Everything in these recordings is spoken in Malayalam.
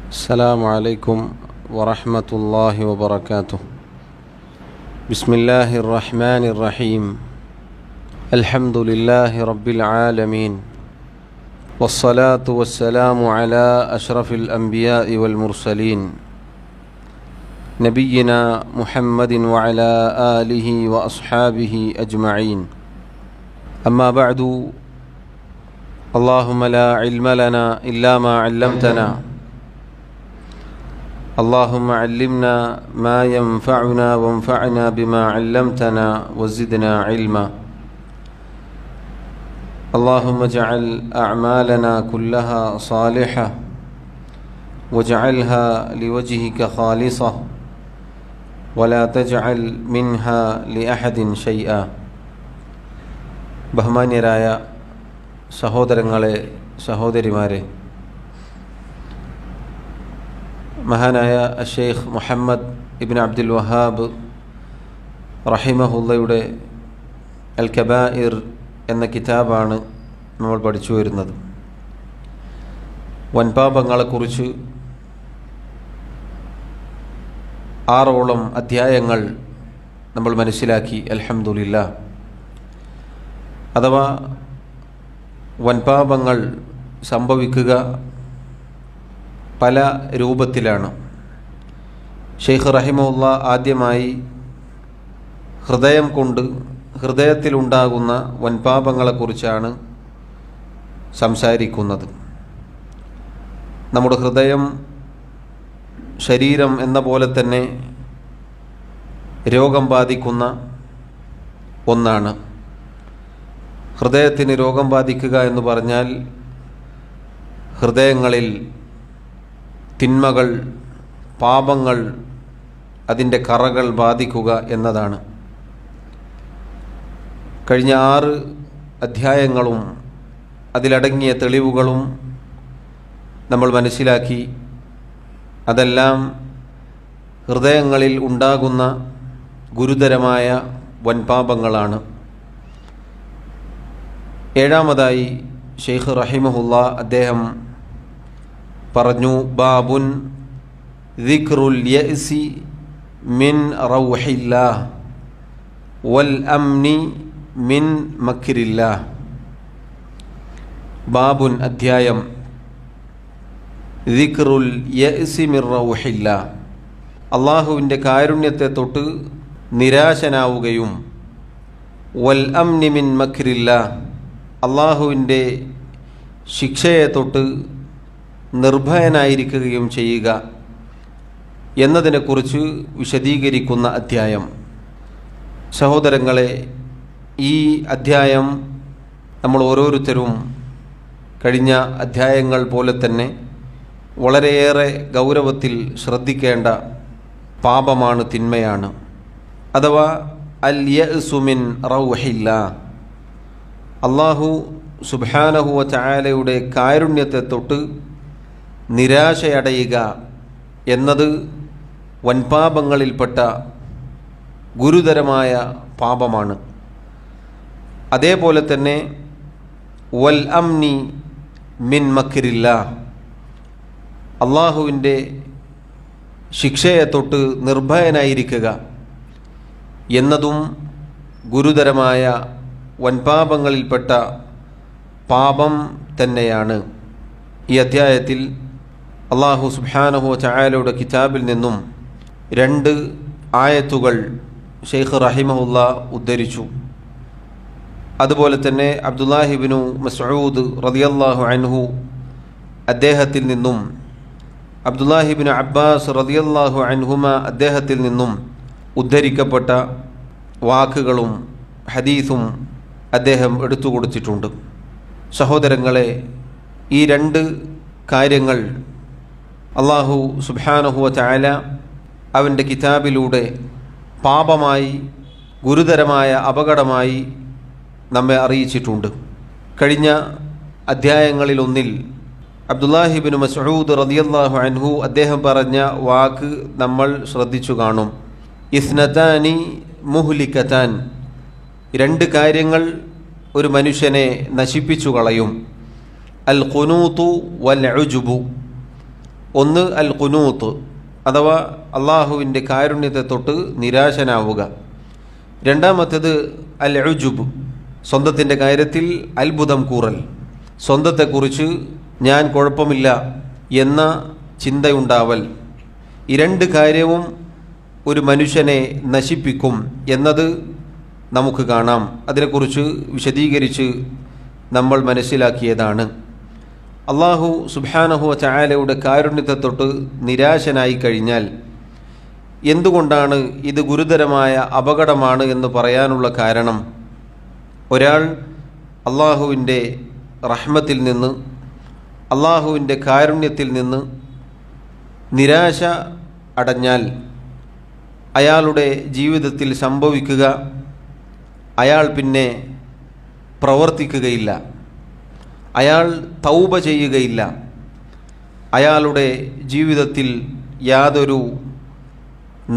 السلام عليكم ورحمة الله وبركاته. بسم الله الرحمن الرحيم. الحمد لله رب العالمين، والصلاة والسلام على أشرف الأنبياء والمرسلين نبينا محمد وعلى آله وأصحابه أجمعين. أما بعد، اللهم لا علم لنا إلا ما علمتنا، اللهم علمنا ما ينفعنا وانفعنا بما علمتنا وزدنا علما. اللهم اجعل أعمالنا كلها صالحة واجعلها لوجهك خالصة ولا تجعل منها لأحد شيئا. ബഹുമാന്യരായ സഹോദരങ്ങളെ, സഹോദരിമാരെ, മഹാനായ ഷെയ്ഖ് മുഹമ്മദ് ഇബ്ൻ അബ്ദുൽ വഹാബ് റഹിമഹുള്ളയുടെ അൽ കബായിർ എന്ന കിതാബാണ് നമ്മൾ പഠിച്ചു വരുന്നത്. വൻപാപങ്ങളെക്കുറിച്ച് 6 അധ്യായങ്ങൾ നമ്മൾ മനസ്സിലാക്കി. അൽഹംദുലില്ലാഹ്. അഥവാ വൻപാപങ്ങൾ സംഭവിക്കുക പല രൂപത്തിലാണ്. ഷെയ്ഖ് റഹിമഹുള്ള ആദ്യമായി ഹൃദയത്തിലുണ്ടാകുന്ന വൻപാപങ്ങളെക്കുറിച്ചാണ് സംസാരിക്കുന്നത്. നമ്മുടെ ഹൃദയം ശരീരം എന്ന പോലെ തന്നെ രോഗം ബാധിക്കുന്ന ഒന്നാണ്. ഹൃദയത്തിന് രോഗം ബാധിക്കുക എന്ന് പറഞ്ഞാൽ ഹൃദയങ്ങളിൽ തിന്മകൾ, പാപങ്ങൾ, അതിൻ്റെ കറകൾ ബാധിക്കുക എന്നതാണ്. കഴിഞ്ഞ 6 അധ്യായങ്ങളും അതിലടങ്ങിയ തെളിവുകളും നമ്മൾ മനസ്സിലാക്കി. അതെല്ലാം ഹൃദയങ്ങളിൽ ഉണ്ടാകുന്ന ഗുരുതരമായ വൻപാപങ്ങളാണ്. 7ാമതായി ഷെയ്ഖ് റഹിമഹുള്ള അദ്ദേഹം പറഞ്ഞു, ബാബുൻ ദിക്റുൽ യഅ്സി മിൻ റൗഹില്ലാഹ് വൽ അംനി മിൻ മക്രില്ലാഹ്. ബാബുൻ അധ്യായം, ദിക്റുൽ യഅ്സി മിൻ റൗഹില്ലാഹ്, അള്ളാഹുവിൻ്റെ കാരുണ്യത്തെ തൊട്ട് നിരാശനാവുകയും, വൽ അംനി മിൻ മക്രില്ലാഹ്, അള്ളാഹുവിൻ്റെ ശിക്ഷയെ തൊട്ട് നിർഭയനായിരിക്കുകയും ചെയ്യുക എന്നതിനെക്കുറിച്ച് വിശദീകരിക്കുന്ന അധ്യായം. സഹോദരങ്ങളെ, ഈ അധ്യായം നമ്മൾ ഓരോരുത്തരും കഴിഞ്ഞ അധ്യായങ്ങൾ പോലെ തന്നെ വളരെയേറെ ഗൗരവത്തിൽ ശ്രദ്ധിക്കേണ്ട പാപമാണ്, തിന്മയാണ്. അഥവാ അൽ യഅ്സു മിൻ റൗഹില്ലാഹ്, അള്ളാഹു സുബ്ഹാനഹു വ തആലയുടെ കാരുണ്യത്തെ തൊട്ട് നിരാശയടയുക എന്നത് വൻപാപങ്ങളിൽപ്പെട്ട ഗുരുതരമായ പാപമാണ്. അതേപോലെ തന്നെ വൽ അംനി മിൻ മക്രില്ലാഹ്, അള്ളാഹുവിൻ്റെ ശിക്ഷയെ തൊട്ട് നിർഭയനായിരിക്കുക എന്നതും ഗുരുതരമായ വൻപാപങ്ങളിൽപ്പെട്ട പാപം തന്നെയാണ്. ഈ അധ്യായത്തിൽ അള്ളാഹു സുബ്ഹാനഹു വ തആലയുടെ കിതാബിൽ നിന്നും 2 ആയത്തുകൾ ഷെയ്ഖ് റഹിമഹുള്ള ഉദ്ധരിച്ചു. അതുപോലെ തന്നെ അബ്ദുല്ലാഹി ഇബ്നു മസ്ഊദ് റളിയല്ലാഹു അൻഹു അദ്ദേഹത്തിൽ നിന്നും, അബ്ദുല്ലാഹി ഇബ്നു അബ്ബാസ് റളിയല്ലാഹു അൻഹുമ അദ്ദേഹത്തിൽ നിന്നും ഉദ്ധരിക്കപ്പെട്ട വാക്കുകളും ഹദീസും അദ്ദേഹം എടുത്തു കൊടുത്തിട്ടുണ്ട്. സഹോദരങ്ങളെ, ഈ 2 കാര്യങ്ങൾ അള്ളാഹു സുബ്ഹാനഹു വ തആല അവൻ്റെ കിതാബിലൂടെ പാപമായി, ഗുരുതരമായ അപകടമായി നമ്മെ അറിയിച്ചിട്ടുണ്ട്. കഴിഞ്ഞ അധ്യായങ്ങളിലൊന്നിൽ അബ്ദുല്ലാഹി ഇബ്നു മസ്ഊദ് റളിയല്ലാഹു അൻഹു അദ്ദേഹം പറഞ്ഞ വാക്ക് നമ്മൾ ശ്രദ്ധിച്ചു കാണും. ഇസ്നതാനി മുഹ്ലികതാൻ, 2 കാര്യങ്ങൾ ഒരു മനുഷ്യനെ നശിപ്പിച്ചു കളയും. അൽ ഖുനൂതു വൽ ഉജ്ബു, ഒന്ന് അൽ ഖുനൂത്ത് അഥവാ അള്ളാഹുവിൻ്റെ കാരുണ്യത്തെ തൊട്ട് നിരാശനാവുക. രണ്ടാമത്തേത് അൽ ഉജുബ്, സ്വന്തത്തിൻ്റെ കാര്യത്തിൽ അത്ഭുതം കൂറൽ, സ്വന്തത്തെക്കുറിച്ച് ഞാൻ കുഴപ്പമില്ല എന്ന ചിന്തയുണ്ടാവൽ. ഈ രണ്ട് കാര്യവും ഒരു മനുഷ്യനെ നശിപ്പിക്കും എന്നത് നമുക്ക് കാണാം. അതിനെക്കുറിച്ച് വിശദീകരിച്ച് നമ്മൾ മനസ്സിലാക്കിയതാണ്. അള്ളാഹു സുബ്ഹാനഹു വ തആലയുടെ കാരുണ്യത്തെ തൊട്ട് നിരാശനായി കഴിഞ്ഞാൽ എന്തുകൊണ്ടാണ് ഇത് ഗുരുതരമായ അപകടമാണ് എന്ന് പറയാനുള്ള കാരണം, ഒരാൾ അള്ളാഹുവിൻ്റെ റഹ്മത്തിൽ നിന്ന്, അള്ളാഹുവിൻ്റെ കാരുണ്യത്തിൽ നിന്ന് നിരാശ അടഞ്ഞാൽ അയാളുടെ ജീവിതത്തിൽ സംഭവിക്കുക, അയാൾ പിന്നെ പ്രവർത്തിക്കുകയില്ല, അയാൾ തൗബ ചെയ്യുകയില്ല, അയാളുടെ ജീവിതത്തിൽ യാതൊരു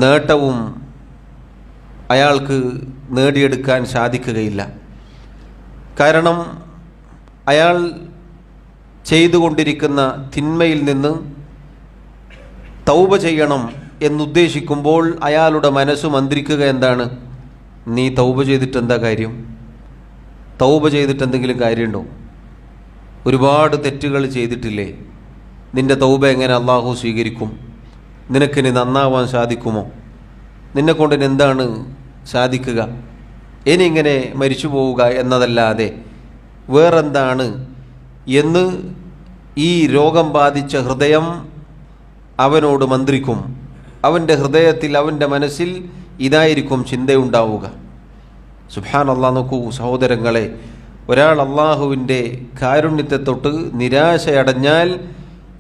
നേട്ടവും അയാൾക്ക് നേടിയെടുക്കാൻ സാധിക്കുകയില്ല. കാരണം അയാൾ ചെയ്തുകൊണ്ടിരിക്കുന്ന തിന്മയിൽ നിന്ന് തൗബ ചെയ്യണം എന്നുദ്ദേശിക്കുമ്പോൾ അയാളുടെ മനസ്സ് മന്ത്രിക്കുക എന്താണ്? നീ തൗബ ചെയ്തിട്ട് എന്താ കാര്യം? തൗബ ചെയ്തിട്ട് എന്തെങ്കിലും കാര്യമുണ്ടോ? ഒരുപാട് തെറ്റുകൾ ചെയ്തിട്ടില്ലേ? നിൻ്റെ തൗബ എങ്ങനെ അള്ളാഹു സ്വീകരിക്കും? നിനക്കിനി നന്നാവാൻ സാധിക്കുമോ? നിന്നെക്കൊണ്ട് എന്താണ് സാധിക്കുക? ഇനി ഇങ്ങനെ മരിച്ചു പോവുക എന്നതല്ലാതെ വേറെന്താണ് എന്ന് ഈ രോഗം ബാധിച്ച ഹൃദയം അവനോട് മന്ത്രിക്കും. അവൻ്റെ ഹൃദയത്തിൽ, അവൻ്റെ മനസ്സിൽ ഇതായിരിക്കും ചിന്തയുണ്ടാവുക. സുബ്ഹാനല്ലാഹ്, നോക്കൂ സഹോദരങ്ങളെ, ഒരാൾ അള്ളാഹുവിൻ്റെ കാരുണ്യത്തെ തൊട്ട് നിരാശയടഞ്ഞാൽ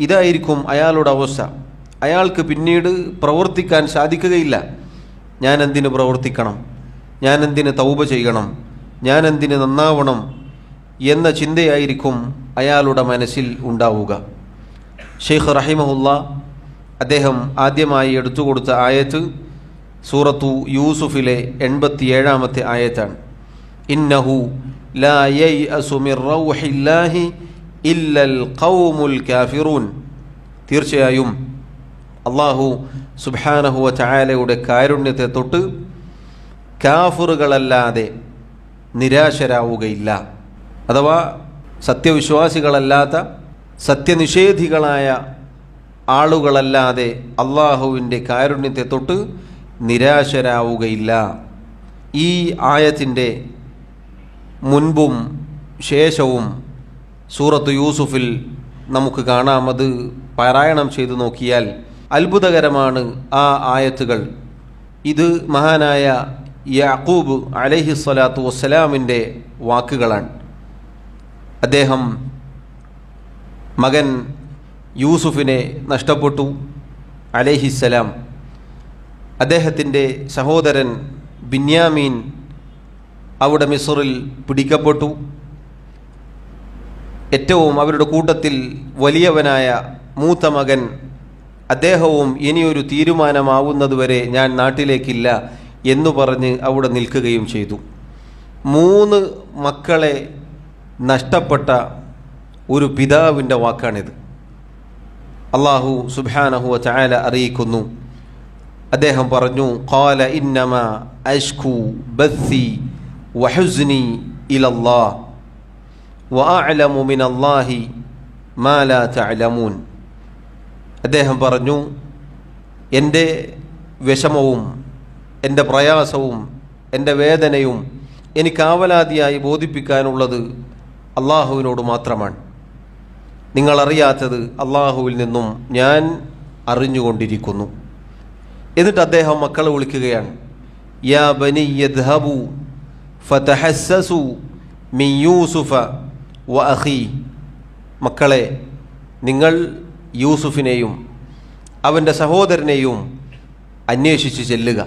ഇതായിരിക്കും അയാളുടെ അവസ്ഥ. അയാൾക്ക് പിന്നീട് പ്രവർത്തിക്കാൻ സാധിക്കുകയില്ല. ഞാൻ എന്തിന് പ്രവർത്തിക്കണം? ഞാൻ എന്തിന് തൗബ ചെയ്യണം? ഞാൻ എന്തിന് നന്നാവണം എന്ന ചിന്തയായിരിക്കും അയാളുടെ മനസ്സിൽ ഉണ്ടാവുക. ഷെയ്ഖ് റഹിമഹുല്ലാ അദ്ദേഹം ആദ്യമായി എടുത്തുകൊടുത്ത ആയത്ത് സൂറത്തു യൂസുഫിലെ 87-ാമത്തെ ആയത്താണ്. ഇന്നഹു ലാ യയ്അസു മിർ റൗഹില്ലാഹി ഇല്ലൽ ഖൗമുൽ കാഫിറൂൻ. തീർച്ചയായും അല്ലാഹു സുബ്ഹാനഹു വ തആലയുടെ കാരുണ്യത്തെ തൊട്ട് കാഫിറുകളല്ലാതെ നിരാശരാവുകയില്ല. അഥവാ സത്യവിശ്വാസികളല്ലാത്ത, സത്യനിഷേധികളായ ആളുകളല്ലാതെ അള്ളാഹുവിൻ്റെ കാരുണ്യത്തെ തൊട്ട് നിരാശരാവുകയില്ല. ഈ ആയത്തിൻ്റെ മുൻപും ശേഷവും സൂറത്ത് യൂസുഫിൽ നമുക്ക് കാണാം. അത് പാരായണം ചെയ്തു നോക്കിയാൽ അത്ഭുതകരമാണ് ആ ആയത്തുകൾ. ഇത് മഹാനായ യാക്കൂബ് അലൈഹിസ്സലാത്തു വസ്സലാമിൻ്റെ വാക്കുകളാണ്. അദ്ദേഹം മകൻ യൂസുഫിനെ നഷ്ടപ്പെട്ടു അലൈഹിസ്സലാം. അദ്ദേഹത്തിൻ്റെ സഹോദരൻ ബിന്യാമീൻ അവിടെ മിസ്റിൽ പിടിക്കപ്പെട്ടു. ഏറ്റവും അവരുടെ കൂട്ടത്തിൽ വലിയവനായ മൂത്ത മകൻ, അദ്ദേഹവും ഇനിയൊരു തീരുമാനമാവുന്നതുവരെ ഞാൻ നാട്ടിലേക്കില്ല എന്നു പറഞ്ഞ് അവിടെ നിൽക്കുകയും ചെയ്തു. 3 മക്കളെ നഷ്ടപ്പെട്ട ഒരു പിതാവിൻ്റെ വാക്കാണിത്. അല്ലാഹു സുബ്ഹാനഹു വ തആല അറിയിക്കുന്നു. അദ്ദേഹം പറഞ്ഞു, ഖാല ഇന്നമാ അശ്കു ബസ്സി വഹുസ്നി ഇലല്ലാഹ് വഅഅലമു മിനല്ലാഹി മാ ലാ തഅലമൂൻ. അദ്ദേഹം പറഞ്ഞു, എൻ്റെ വിഷമവും എൻ്റെ പ്രയാസവും എൻ്റെ വേദനയും എനിക്ക് ആവലാതിയായി ബോധിപ്പിക്കാനുള്ളത് അള്ളാഹുവിനോട് മാത്രമാണ്. നിങ്ങളറിയാത്തത് അള്ളാഹുവിൽ നിന്നും ഞാൻ അറിഞ്ഞുകൊണ്ടിരിക്കുന്നു. എന്നിട്ട് അദ്ദേഹം മക്കളെ വിളിക്കുകയാണ്. യാ ബനി യദ്ഹബു ഫതഹസ്സസു മിൻ യൂസുഫ വ അഖീ. മക്കളെ, നിങ്ങൾ യൂസുഫിനെയും അവൻ്റെ സഹോദരനെയും അന്വേഷിച്ച് ചെല്ലുക.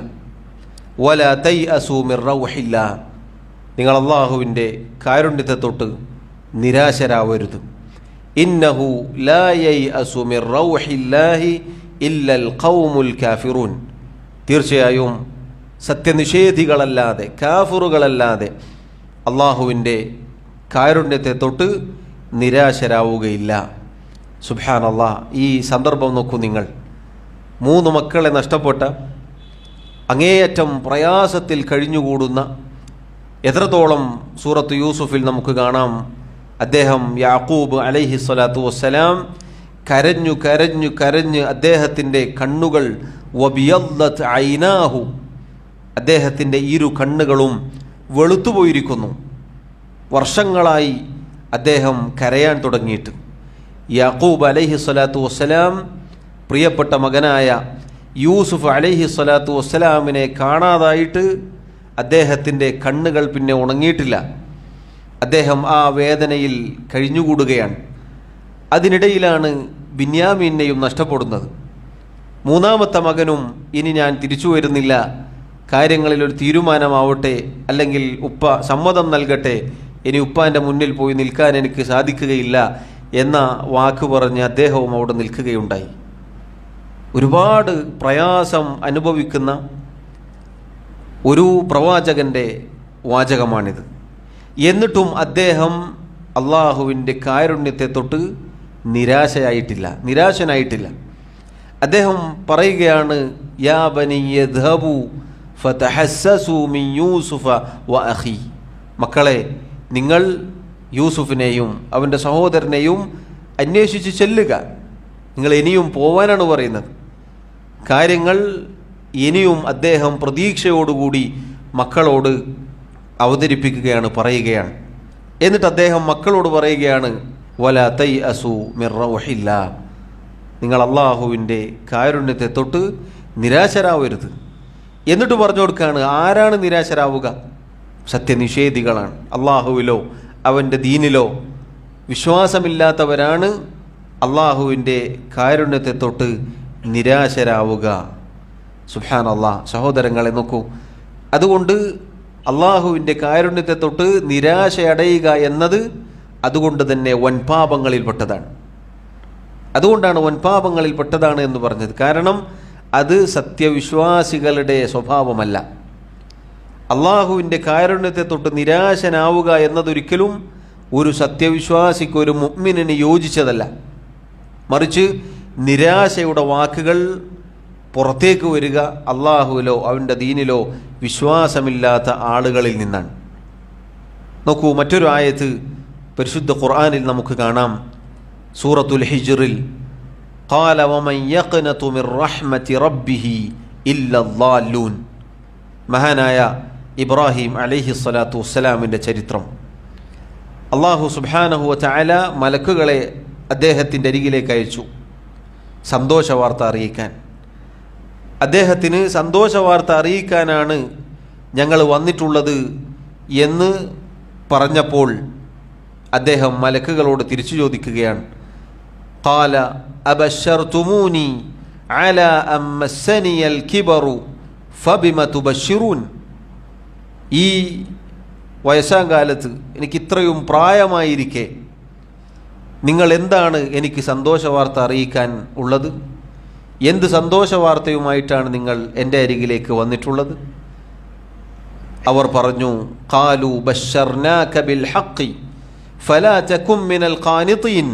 വലാ തൈഅസു മിർ റൗഹില്ലാ. നിങ്ങൾ അള്ളാഹുവിൻ്റെ കാരുണ്യത്തെ തൊട്ട് നിരാശരാവരുത്. ഇന്നഹു ലാ യൈഅസു മിർ റൗഹില്ലാഹി ഇല്ലൽ ഖൗമുൽ കാഫിറൂൻ. തീർച്ചയായും സത്യനിഷേധികളല്ലാതെ, കാഫിറുകളല്ലാതെ അള്ളാഹുവിൻ്റെ കാരുണ്യത്തെ തൊട്ട് നിരാശരാവുകയില്ല. സുബ്ഹാനല്ലാഹ്, ഈ സന്ദർഭം നോക്കൂ നിങ്ങൾ. 3 മക്കളെ നഷ്ടപ്പെട്ട, അങ്ങേയറ്റം പ്രയാസത്തിൽ കഴിഞ്ഞുകൂടുന്ന, എത്രത്തോളം സൂറത്ത് യൂസുഫിൽ നമുക്ക് കാണാം, അദ്ദേഹം യാക്കൂബ് അലൈഹി സ്വലാത്തു വസ്സലാം കരഞ്ഞു കരഞ്ഞു കരഞ്ഞ് അദ്ദേഹത്തിൻ്റെ കണ്ണുകൾ വബിയദ്ദത് ഐനാഹു, അദ്ദേഹത്തിൻ്റെ 2 കണ്ണുകളും വെളുത്തുപോയിരിക്കുന്നു. വർഷങ്ങളായി അദ്ദേഹം കരയാൻ തുടങ്ങിയിട്ട്. യാക്കൂബ് അലൈഹി സ്വലാത്തു വസ്സലാം പ്രിയപ്പെട്ട മകനായ യൂസുഫ് അലൈഹി സ്വലാത്തു വസ്സലാമിനെ കാണാതായിട്ട് അദ്ദേഹത്തിൻ്റെ കണ്ണുകൾ പിന്നെ ഉണങ്ങിയിട്ടില്ല. അദ്ദേഹം ആ വേദനയിൽ കഴിഞ്ഞുകൂടുകയാണ്. അതിനിടയിലാണ് ബിന്യാമീനെയും നഷ്ടപ്പെടുന്നത്. 3ാമത്തെ മകനും ഇനി ഞാൻ തിരിച്ചു വരുന്നില്ല, കാര്യങ്ങളിലൊരു തീരുമാനമാവട്ടെ, അല്ലെങ്കിൽ ഉപ്പ സമ്മതം നൽകട്ടെ, ഇനി ഉപ്പാൻ്റെ മുന്നിൽ പോയി നിൽക്കാൻ എനിക്ക് സാധിക്കുകയില്ല എന്ന വാക്ക് പറഞ്ഞ് അദ്ദേഹവും അവിടെ നിൽക്കുകയുണ്ടായി. ഒരുപാട് പ്രയാസം അനുഭവിക്കുന്ന ഒരു പ്രവാചകൻ്റെ വാചകമാണിത്. എന്നിട്ടും അദ്ദേഹം അള്ളാഹുവിൻ്റെ കാരുണ്യത്തെ തൊട്ട് നിരാശനായിട്ടില്ല. അദ്ദേഹം പറയുകയാണ്, യാ ബനി യദ്ഹബു ഫതഹസ്സസു മിൻ യൂസുഫ വ അഖി, മക്കളെ നിങ്ങൾ യൂസുഫിനെയും അവൻ്റെ സഹോദരനെയും അന്വേഷിച്ച് ചെല്ലുക. നിങ്ങൾ ഇനിയും പോവാനാണ് പറയുന്നത്. കാര്യങ്ങൾ ഇനിയും അദ്ദേഹം പ്രതീക്ഷയോടുകൂടി മക്കളോട് അവതരിപ്പിക്കുകയാണ്, പറയുകയാണ്. എന്നിട്ട് അദ്ദേഹം മക്കളോട് പറയുകയാണ്, വലാ തൈഅസു മിർ റൗഹില്ലാ, നിങ്ങൾ അള്ളാഹുവിൻ്റെ കാരുണ്യത്തെ തൊട്ട് നിരാശരാവരുത്. എന്നിട്ട് പറഞ്ഞു കൊടുക്കുകയാണ്, ആരാണ് നിരാശരാവുക? സത്യനിഷേധികളാണ്. അള്ളാഹുവിലോ അവൻ്റെ ദീനിലോ വിശ്വാസമില്ലാത്തവരാണ് അള്ളാഹുവിൻ്റെ കാരുണ്യത്തെ തൊട്ട് നിരാശരാവുക. സുബ്ഹാനല്ലാഹ്, സഹോദരങ്ങളെ നോക്കൂ. അതുകൊണ്ട് അള്ളാഹുവിൻ്റെ കാരുണ്യത്തെ തൊട്ട് നിരാശയടയുക എന്നത് അതുകൊണ്ട് തന്നെ വൻപാപങ്ങളിൽപ്പെട്ടതാണ്. അതുകൊണ്ടാണ് വൻപാപങ്ങളിൽപ്പെട്ടതാണ് എന്ന് പറഞ്ഞത്. കാരണം അത് സത്യവിശ്വാസികളുടെ സ്വഭാവമല്ല. അള്ളാഹുവിൻ്റെ കാരുണ്യത്തെ തൊട്ട് നിരാശനാവുക എന്നതൊരിക്കലും ഒരു സത്യവിശ്വാസിക്ക്, ഒരു മുഅ്മിനിന് യോജിച്ചതല്ല. മറിച്ച് നിരാശയുടെ വാക്കുകൾ പുറത്തേക്ക് വരിക അള്ളാഹുവിലോ അവൻ്റെ ദീനിലോ വിശ്വാസമില്ലാത്ത ആളുകളിൽ നിന്നാണ്. നോക്കൂ, മറ്റൊരു ആയത്ത് പരിശുദ്ധ ഖുർആനിൽ നമുക്ക് കാണാം. സൂറത്തുൽ ഹിജ്റിൽ, ഖാല വമൻ യഖ്നതു മിർ റഹ്മതി റബ്ബിഹി ഇല്ലല്ലാലൂൻ, മഹാനായ ഇബ്രാഹിം അലൈഹി സ്വലാത്തു വസ്സലാമിൻ്റെ ചരിത്രം. അള്ളാഹു സുബ്ഹാനഹു വ തആല മലക്കുകളെ അദ്ദേഹത്തിൻ്റെ അരികിലേക്ക് അയച്ചു സന്തോഷവാർത്ത അറിയിക്കാൻ. അദ്ദേഹത്തിന് സന്തോഷവാർത്ത അറിയിക്കാനാണ് ഞങ്ങൾ വന്നിട്ടുള്ളത് എന്ന് പറഞ്ഞപ്പോൾ അദ്ദേഹം മലക്കുകളോട് തിരിച്ചു ചോദിക്കുകയാണ്, ഖാല അബശർതുമൂനി അലാ അമ്മസനിയൽ കിബറു ഫബിമ തുബശ്ശിറൂൻ, ഈ വയസ്സാം കാലത്ത് എനിക്ക് ഇത്രയും പ്രായമായിരിക്കെ നിങ്ങൾ എന്താണ് എനിക്ക് സന്തോഷവാർത്ത അറിയിക്കാൻ ഉള്ളത്? എന്ത് സന്തോഷവാർത്തയുമായിട്ടാണ് നിങ്ങൾ എൻ്റെ അരികിലേക്ക് വന്നിട്ടുള്ളത്? അവർ പറഞ്ഞു, ഖാലു ബശ്ശർനാക ബിൽ ഹഖ് ഫലാ തകും മിനൽ ഖാനിതീൻ,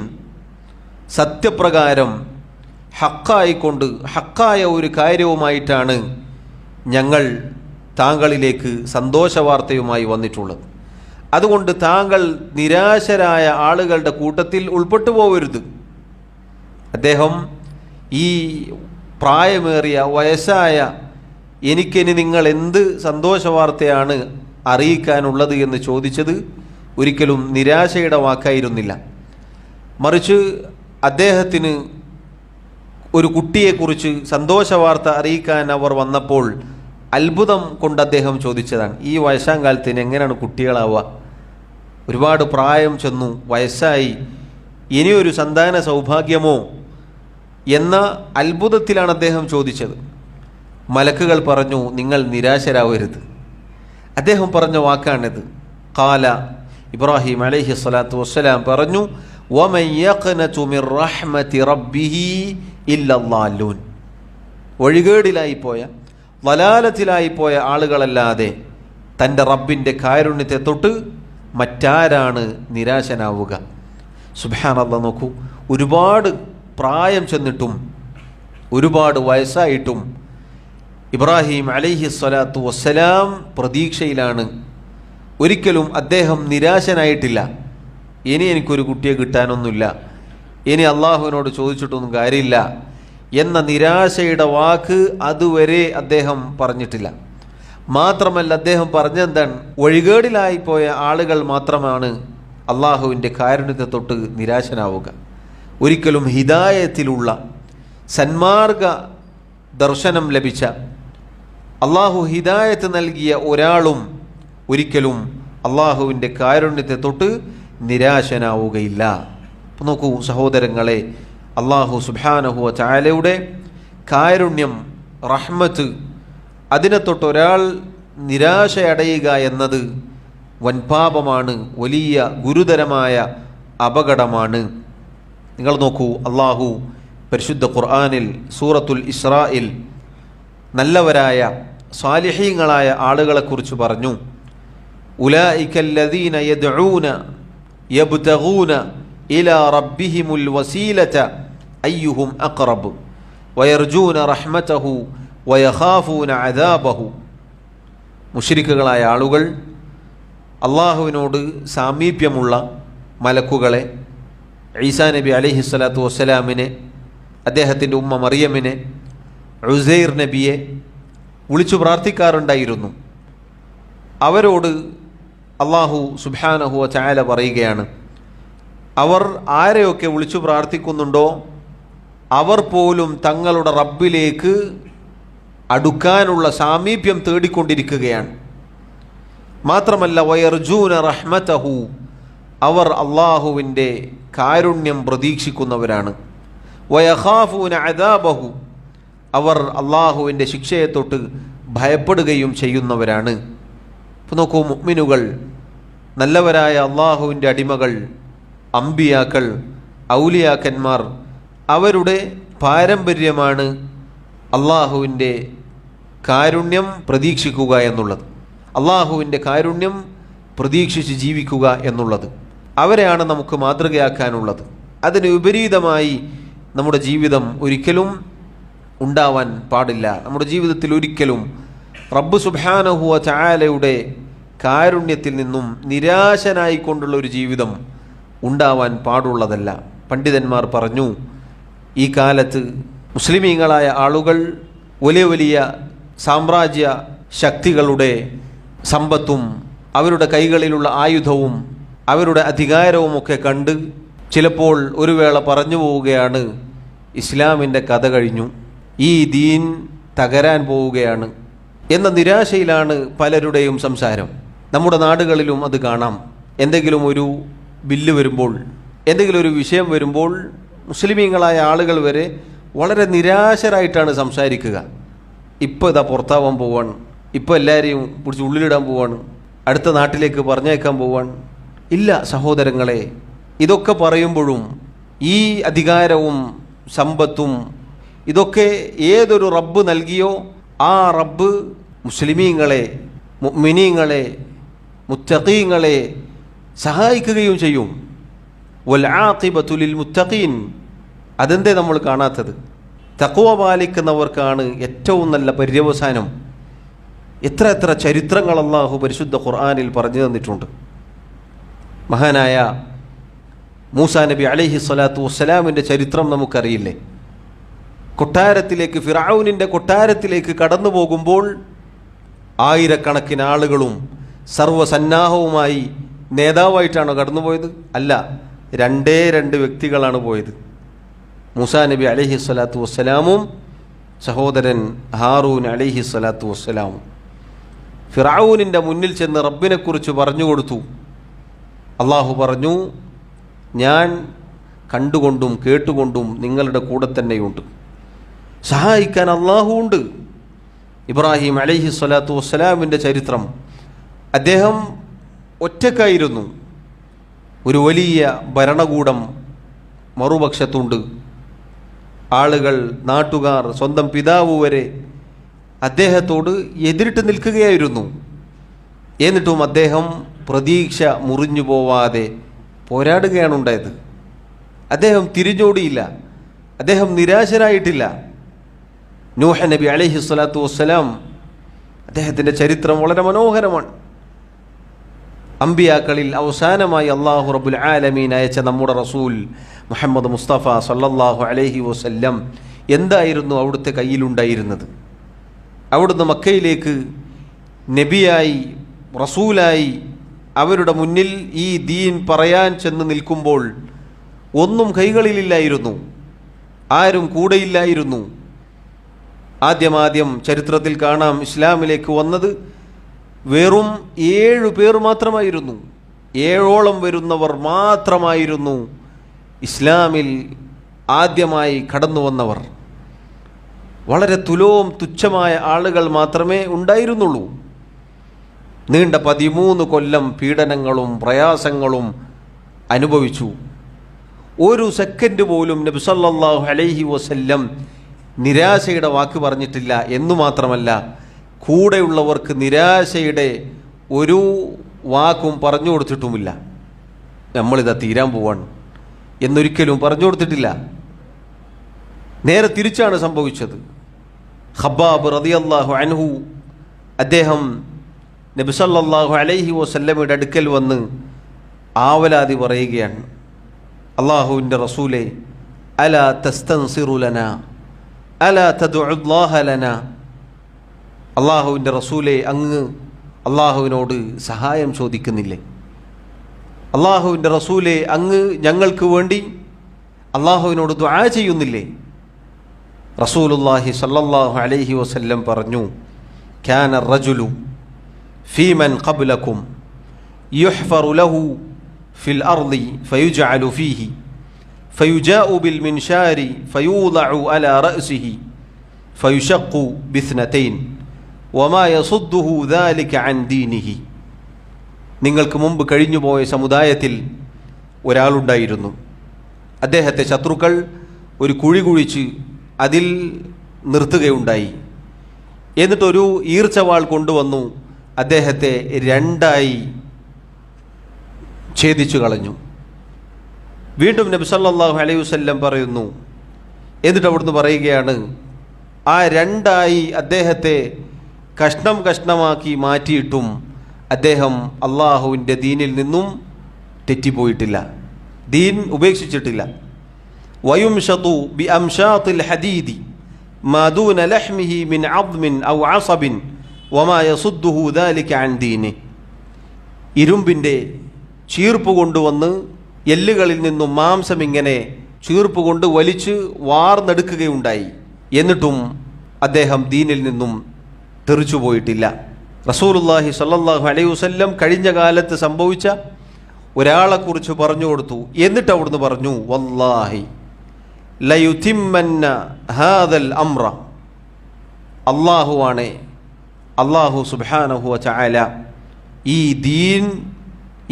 സത്യപ്രകാരം ഹക്കായിക്കൊണ്ട് ഹക്കായ ഒരു കാര്യവുമായിട്ടാണ് ഞങ്ങൾ താങ്കളിലേക്ക് സന്തോഷവാർത്തയുമായി വന്നിട്ടുള്ളത്. അതുകൊണ്ട് താങ്കൾ നിരാശരായ ആളുകളുടെ കൂട്ടത്തിൽ ഉൾപ്പെട്ടു പോകരുത്. അദ്ദേഹം ഈ പ്രായമേറിയ വയസ്സായ എനിക്കിനി നിങ്ങൾ എന്ത് സന്തോഷവാർത്തയാണ് അറിയിക്കാനുള്ളത് എന്ന് ചോദിച്ചത് ഒരിക്കലും നിരാശയുടെ വാക്കായിരുന്നില്ല. മറിച്ച് അദ്ദേഹത്തിന് ഒരു കുട്ടിയെക്കുറിച്ച് സന്തോഷവാർത്ത അറിയിക്കാൻ അവർ വന്നപ്പോൾ അത്ഭുതം കൊണ്ട് അദ്ദേഹം ചോദിച്ചതാണ്, ഈ വയസ്സാം കാലത്തിന് എങ്ങനെയാണ് കുട്ടികളാവുക? ഒരുപാട് പ്രായം ചെന്നു, വയസ്സായി, ഇനിയൊരു സന്താന സൗഭാഗ്യമോ എന്ന അത്ഭുതത്തിലാണ് അദ്ദേഹം ചോദിച്ചത്. മലക്കുകൾ പറഞ്ഞു, നിങ്ങൾ നിരാശരാവരുത്. അദ്ദേഹം പറഞ്ഞ വാക്കാണിത്. ഖാല, ഇബ്രാഹിം അലൈഹി സ്വലാത്തു വസ്സലാം പറഞ്ഞു, വമൻ യഖ്നതു മിർ റഹ്മതി റബ്ബിഹി ഇല്ലല്ലാലൂൻ, വഴികേടിലായിപ്പോയ വലാലത്തിലായിപ്പോയ ആളുകളല്ലാതെ തൻ്റെ റബ്ബിൻ്റെ കാരുണ്യത്തെ തൊട്ട് മറ്റാരാണ് നിരാശനാവുക? സുബ്ഹാനല്ലാഹ്, നോക്കൂ, ഒരുപാട് പ്രായം ചെന്നിട്ടും ഒരുപാട് വയസ്സായിട്ടും ഇബ്രാഹിം അലൈഹിസ്സലാത്തു വസ്സലാം പ്രതീക്ഷയിലാണ്. ഒരിക്കലും അദ്ദേഹം നിരാശനായിട്ടില്ല. ഇനി എനിക്കൊരു കുട്ടിയെ കിട്ടാനൊന്നുമില്ല, ഇനി അള്ളാഹുവിനോട് ചോദിച്ചിട്ടൊന്നും കാര്യമില്ല എന്ന നിരാശയുടെ വാക്ക് അതുവരെ അദ്ദേഹം പറഞ്ഞിട്ടില്ല. മാത്രമല്ല, അദ്ദേഹം പറഞ്ഞെന്താണ്, വഴികേടിലായിപ്പോയ ആളുകൾ മാത്രമാണ് അള്ളാഹുവിൻ്റെ കാരുണ്യത്തെ തൊട്ട് നിരാശനാവുക. ഒരിക്കലും ഹിദായത്തിലുള്ള സന്മാർഗ ദർശനം ലഭിച്ച അള്ളാഹു ഹിദായത്ത് നൽകിയ ഒരാളും ഒരിക്കലും അള്ളാഹുവിൻ്റെ കാരുണ്യത്തെ തൊട്ട് നിരാശനാവുകയില്ല. അപ്പോൾ നോക്കൂ സഹോദരങ്ങളെ, അള്ളാഹു സുബ്ഹാനഹു വ തആലയുടെ കാരുണ്യം, റഹ്മത്ത്, അതിനെ തൊട്ട് ഒരാൾ നിരാശയടയുക എന്നത് വൻപാപമാണ്, വലിയ ഗുരുതരമായ അപകടമാണ്. നിങ്ങൾ നോക്കൂ, അള്ളാഹു പരിശുദ്ധ ഖുർആനിൽ സൂറത്തുൽ ഇസ്രായിൽ നല്ലവരായ സാലിഹീങ്ങളായ ആളുകളെക്കുറിച്ച് പറഞ്ഞു. ഉലൈകല്ലദീന യദ്ഊന യബ്തഗൂന ഇലാ റബ്ബിഹിമുൽ വസീലത അയ്യുഹും അഖറബ് വയർജൂന റഹ്മതഹു വയഖാഫൂന അദാബഹു. മുശ്രിക്കുകളായ ആളുകൾ അള്ളാഹുവിനോട് സാമീപ്യമുള്ള മലക്കുകളെ, ഈസാ നബി അലൈഹിസ്സലാത്തു വസ്സലാമിനെ, അദ്ദേഹത്തിൻ്റെ ഉമ്മ മറിയമിനെ, ഉസൈർ നബിയെ വിളിച്ചു പ്രാർത്ഥിക്കാറുണ്ടായിരുന്നു. അവരോട് അള്ളാഹു സുബ്ഹാനഹു വ തആല പറയുകയാണ്, അവർ ആരെയൊക്കെ വിളിച്ചു പ്രാർത്ഥിക്കുന്നുണ്ടോ അവർ പോലും തങ്ങളുടെ റബ്ബിലേക്ക് അടുക്കാനുള്ള സാമീപ്യം തേടിക്കൊണ്ടിരിക്കുകയാണ്. മാത്രമല്ല, വയർജൂന റഹ്മതഹു, അവർ അള്ളാഹുവിൻ്റെ കാരുണ്യം പ്രതീക്ഷിക്കുന്നവരാണ്. വയഖാഫൂന അദാബഹു, അവർ അള്ളാഹുവിൻ്റെ ശിക്ഷയെ തൊട്ട് ഭയപ്പെടുകയും ചെയ്യുന്നവരാണ്. ഇപ്പോൾ നോക്കൂ, മുഅ്മിനുകൾ, നല്ലവരായ അള്ളാഹുവിൻ്റെ അടിമകൾ, അമ്പിയാക്കൾ, ഔലിയാക്കന്മാർ, അവരുടെ പാരമ്പര്യമാണ് അള്ളാഹുവിൻ്റെ കാരുണ്യം പ്രതീക്ഷിക്കുക എന്നുള്ളത്, അള്ളാഹുവിൻ്റെ കാരുണ്യം പ്രതീക്ഷിച്ച് ജീവിക്കുക എന്നുള്ളത്. അവരെയാണ് നമുക്ക് മാതൃകയാക്കാനുള്ളത്. അതിന് വിപരീതമായി നമ്മുടെ ജീവിതം ഒരിക്കലും ഉണ്ടാവാൻ പാടില്ല. നമ്മുടെ ജീവിതത്തിൽ ഒരിക്കലും റബ്ബ് സുബ്ഹാനഹു വ തആലയുടെ കാരുണ്യത്തിൽ നിന്നും നിരാശനായിക്കൊണ്ടുള്ള ഒരു ജീവിതം ഉണ്ടാവാൻ പാടുള്ളതല്ല. പണ്ഡിതന്മാർ പറഞ്ഞു, ഈ കാലത്ത് മുസ്ലിമീങ്ങളായ ആളുകൾ വലിയ വലിയ സാമ്രാജ്യ ശക്തികളുടെ സമ്പത്തും അവരുടെ കൈകളിലുള്ള ആയുധവും അവരുടെ അധികാരവുമൊക്കെ കണ്ട് ചിലപ്പോൾ ഒരു വേള പറഞ്ഞു പോവുകയാണ്, ഇസ്ലാമിൻ്റെ കഥ കഴിഞ്ഞു, ഈ ദീൻ തകരാൻ പോവുകയാണ് എന്ന നിരാശയിലാണ് പലരുടെയും സംസാരം. നമ്മുടെ നാടുകളിലും അത് കാണാം. എന്തെങ്കിലും ഒരു ബില്ല് വരുമ്പോൾ, എന്തെങ്കിലും ഒരു വിഷയം വരുമ്പോൾ മുസ്ലിമീങ്ങളായ ആളുകൾ വരെ വളരെ നിരാശരായിട്ടാണ് സംസാരിക്കുക. ഇപ്പോൾ ഇതാ പുറത്താവാൻ പോവാണ്, ഇപ്പോൾ എല്ലാവരെയും പിടിച്ച് ഉള്ളിലിടാൻ പോവാണ്, അടുത്ത നാട്ടിലേക്ക് പറഞ്ഞേക്കാൻ പോവാണ്. ഇല്ല സഹോദരങ്ങളെ, ഇതൊക്കെ പറയുമ്പോഴും ഈ അധികാരവും സമ്പത്തും ഇതൊക്കെ ഏതൊരു റബ്ബ് നൽകിയോ ആ റബ്ബ് മുസ്ലിമീങ്ങളെ, മുഅ്മിനീങ്ങളെ, മുത്തഖീങ്ങളെ സഹായിക്കുകയും ചെയ്യും. വൽ ആഖിബത്തു ലിൽ മുത്തഖീൻ. അതെന്തേ നമ്മൾ കാണാത്തത്? തഖ്വ പാലിക്കുന്നവർക്കാണ് ഏറ്റവും നല്ല പര്യവസാനം. എത്ര എത്ര ചരിത്രങ്ങൾ അല്ലാഹു പരിശുദ്ധ ഖുർആനിൽ പറഞ്ഞു തന്നിട്ടുണ്ട്. മഹാനായ മൂസാ നബി അലൈഹിസ്സലാത്തു വസ്സലാമിൻ്റെ ചരിത്രം നമുക്കറിയില്ലേ? കൊട്ടാരത്തിലേക്ക്, ഫിറഔനിൻ്റെ കൊട്ടാരത്തിലേക്ക് കടന്നു പോകുമ്പോൾ ആയിരക്കണക്കിന് ആളുകളും സർവ്വസന്നാഹവുമായി നേതാവായിട്ടാണോ കടന്നുപോയത്? അല്ല, രണ്ട് വ്യക്തികളാണ് പോയത്. മൂസാ നബി അലൈഹിസ്സലാത്തു വസ്സലാമും സഹോദരൻ ഹാറൂൻ അലൈഹിസ്സലാത്തു വസ്സലാമും ഫിറഔനിൻ്റെ മുന്നിൽ ചെന്ന് റബ്ബിനെക്കുറിച്ച് പറഞ്ഞു കൊടുത്തു. അള്ളാഹു പറഞ്ഞു, ഞാൻ കണ്ടുകൊണ്ടും കേട്ടുകൊണ്ടും നിങ്ങളുടെ കൂടെ തന്നെയുണ്ട്, സഹായിക്കാൻ അള്ളാഹു ഉണ്ട്. ഇബ്രാഹിം അലൈഹിസ്സലാത്തു വസ്സലാമിൻ്റെ ചരിത്രം, അദ്ദേഹം ഒറ്റക്കായിരുന്നു. ഒരു വലിയ ഭരണകൂടം മറുപക്ഷത്തുണ്ട്. ആളുകൾ, നാട്ടുകാർ, സ്വന്തം പിതാവ് വരെ അദ്ദേഹത്തോട് എതിരിട്ട് നിൽക്കുകയായിരുന്നു. എന്നിട്ടും അദ്ദേഹം പ്രതീക്ഷ മുറിഞ്ഞു പോവാതെ പോരാടുകയാണ് ഉണ്ടായത്. അദ്ദേഹം തിരിഞ്ഞോടിയില്ല, അദ്ദേഹം നിരാശനായിട്ടില്ല. നൂഹ് നബി അലൈഹി സ്വലാത്തു വസ്സലാം, അദ്ദേഹത്തിൻ്റെ ചരിത്രം വളരെ മനോഹരമാണ്. അമ്പിയാക്കളിൽ അവസാനമായി അള്ളാഹു റബ്ബുൽ ആലമീൻ അയച്ച നമ്മുടെ റസൂൽ മുഹമ്മദ് മുസ്തഫ സല്ലല്ലാഹു അലൈഹി വസല്ലം എന്തായിരുന്നു അവിടുത്തെ കയ്യിലുണ്ടായിരുന്നത്? അവിടുന്ന് മക്കയിലേക്ക് നബിയായി റസൂലായി അവരുടെ മുന്നിൽ ഈ ദീൻ പറയാൻ ചെന്ന് നിൽക്കുമ്പോൾ ഒന്നും കൈകളിലില്ലായിരുന്നു, ആരും കൂടെയില്ലായിരുന്നു. ആദ്യം ചരിത്രത്തിൽ കാണാം, ഇസ്ലാമിലേക്ക് വന്നത് വെറും 7 പേർ മാത്രമായിരുന്നു. 7ഓളം വരുന്നവർ മാത്രമായിരുന്നു ഇസ്ലാമിൽ ആദ്യമായി കടന്നു വന്നവർ. വളരെ തുച്ഛമായ ആളുകൾ മാത്രമേ ഉണ്ടായിരുന്നുള്ളൂ. നീണ്ട 13 കൊല്ലം പീഡനങ്ങളും പ്രയാസങ്ങളും അനുഭവിച്ചു. ഒരു സെക്കൻഡ് പോലും നബി സല്ലല്ലാഹു അലൈഹി വസല്ലം നിരാശയുടെ വാക്ക് പറഞ്ഞിട്ടില്ല. എന്നു മാത്രമല്ല, കൂടെയുള്ളവർക്ക് നിരാശയുടെ ഒരു വാക്കും പറഞ്ഞു കൊടുത്തിട്ടുമില്ല. നമ്മളിതാ തീരാൻ പോവാണ് എന്നൊരിക്കലും പറഞ്ഞു കൊടുത്തിട്ടില്ല. നേരെ തിരിച്ചാണ് സംഭവിച്ചത്. ഖബ്ബാബ് റളിയല്ലാഹു അൻഹു അദ്ദേഹം നബി സല്ലല്ലാഹു അലൈഹി വസല്ലമയുടെ അടുക്കൽ വന്ന് ആവലാതി പറയുകയാണ്, അല്ലാഹുവിൻ്റെ റസൂലേ, അലാ തസ്തൻസിറു ലനാ അലാ തദ്ഉല്ലാഹ ലനാ. അല്ലാഹുവിൻ്റെ റസൂലേ, അങ്ങ് അല്ലാഹുവിനോട് സഹായം ചോദിക്കുന്നില്ലേ? അല്ലാഹുവിൻ്റെ റസൂലേ, അങ്ങ് ഞങ്ങൾക്ക് വേണ്ടി അല്ലാഹുവിനോട് ദുആ ചെയ്യുന്നില്ലേ? റസൂലുള്ളാഹി സ്വല്ലല്ലാഹു അലൈഹി വസല്ലം പറഞ്ഞു, കാന റജുലു ഫീമൻ ഖബ്ലകും യുഹ്ഫറു ലഹു ഫിൽ അർളി ഫയുജഅലു ഫീഹി ഫയുജാഉ ബിൽ മിൻശാരി ഫയൂളഉ അലാ റഅസിഹി ഫയുശഖു ബിസ്നതൈൻ വമാ യസുദ്ദുഹു ദാലിക അൻ ദീനിഹി. നിങ്ങൾക്ക് മുമ്പ് കഴിഞ്ഞുപോയ സമുദായത്തിൽ ഒരാളുണ്ടായിരുന്നു. അദ്ദേഹത്തെ ശത്രുക്കൾ ഒരു കുഴി കുഴിച്ച് അതിൽ നിർത്തുകയുണ്ടായി. എന്നിട്ടൊരു ഈർച്ചവാൾ കൊണ്ടുവന്നു അദ്ദേഹത്തെ 2ആയി ഛേദിച്ചു കളഞ്ഞു. വീണ്ടും നബി സല്ലല്ലാഹു അലൈഹി വസല്ലം പറയുന്നു, എന്നിട്ട് അവിടുന്ന് പറയുകയാണ്, ആ 2ആയി അദ്ദേഹത്തെ കഷ്ണം കഷ്ണമാക്കി മാറ്റിയിട്ടും അദ്ദേഹം അള്ളാഹുവിൻ്റെ ദീനിൽ നിന്നും തെറ്റിപ്പോയിട്ടില്ല, ദീൻ ഉപേക്ഷിച്ചിട്ടില്ല. വയുംഷതു ബി അംഷാത്തിൽ ഹദീദി മാ ദൂന ലഹ്മിഹി മിൻ അദ്മിൻ ഔ അസബിൻ വമാ യസുദ്ദുഹു ദാലിക അൻ ദീനി. ഇരുമ്പിൻ്റെ ചീർപ്പ് കൊണ്ടുവന്ന് എല്ലുകളിൽ നിന്നും മാംസം ഇങ്ങനെ ചീർപ്പ് കൊണ്ട് വലിച്ച് വാർന്നെടുക്കുകയുണ്ടായി. എന്നിട്ടും അദ്ദേഹം ദീനിൽ നിന്നും തെറിച്ചുപോയിട്ടില്ല. റസൂലുള്ളാഹി സ്വല്ലല്ലാഹു അലൈഹി വസല്ലം കഴിഞ്ഞ കാലത്ത് സംഭവിച്ച ഒരാളെക്കുറിച്ച് പറഞ്ഞു കൊടുത്തു. എന്നിട്ട് അവിടുന്ന് പറഞ്ഞു, വല്ലാഹി ലയുതിമ്മന്ന ഹാദൽ അംറ. അല്ലാഹുവാണേ, അല്ലാഹു സുബ്ഹാനഹു വ തആല ഈ ദീൻ,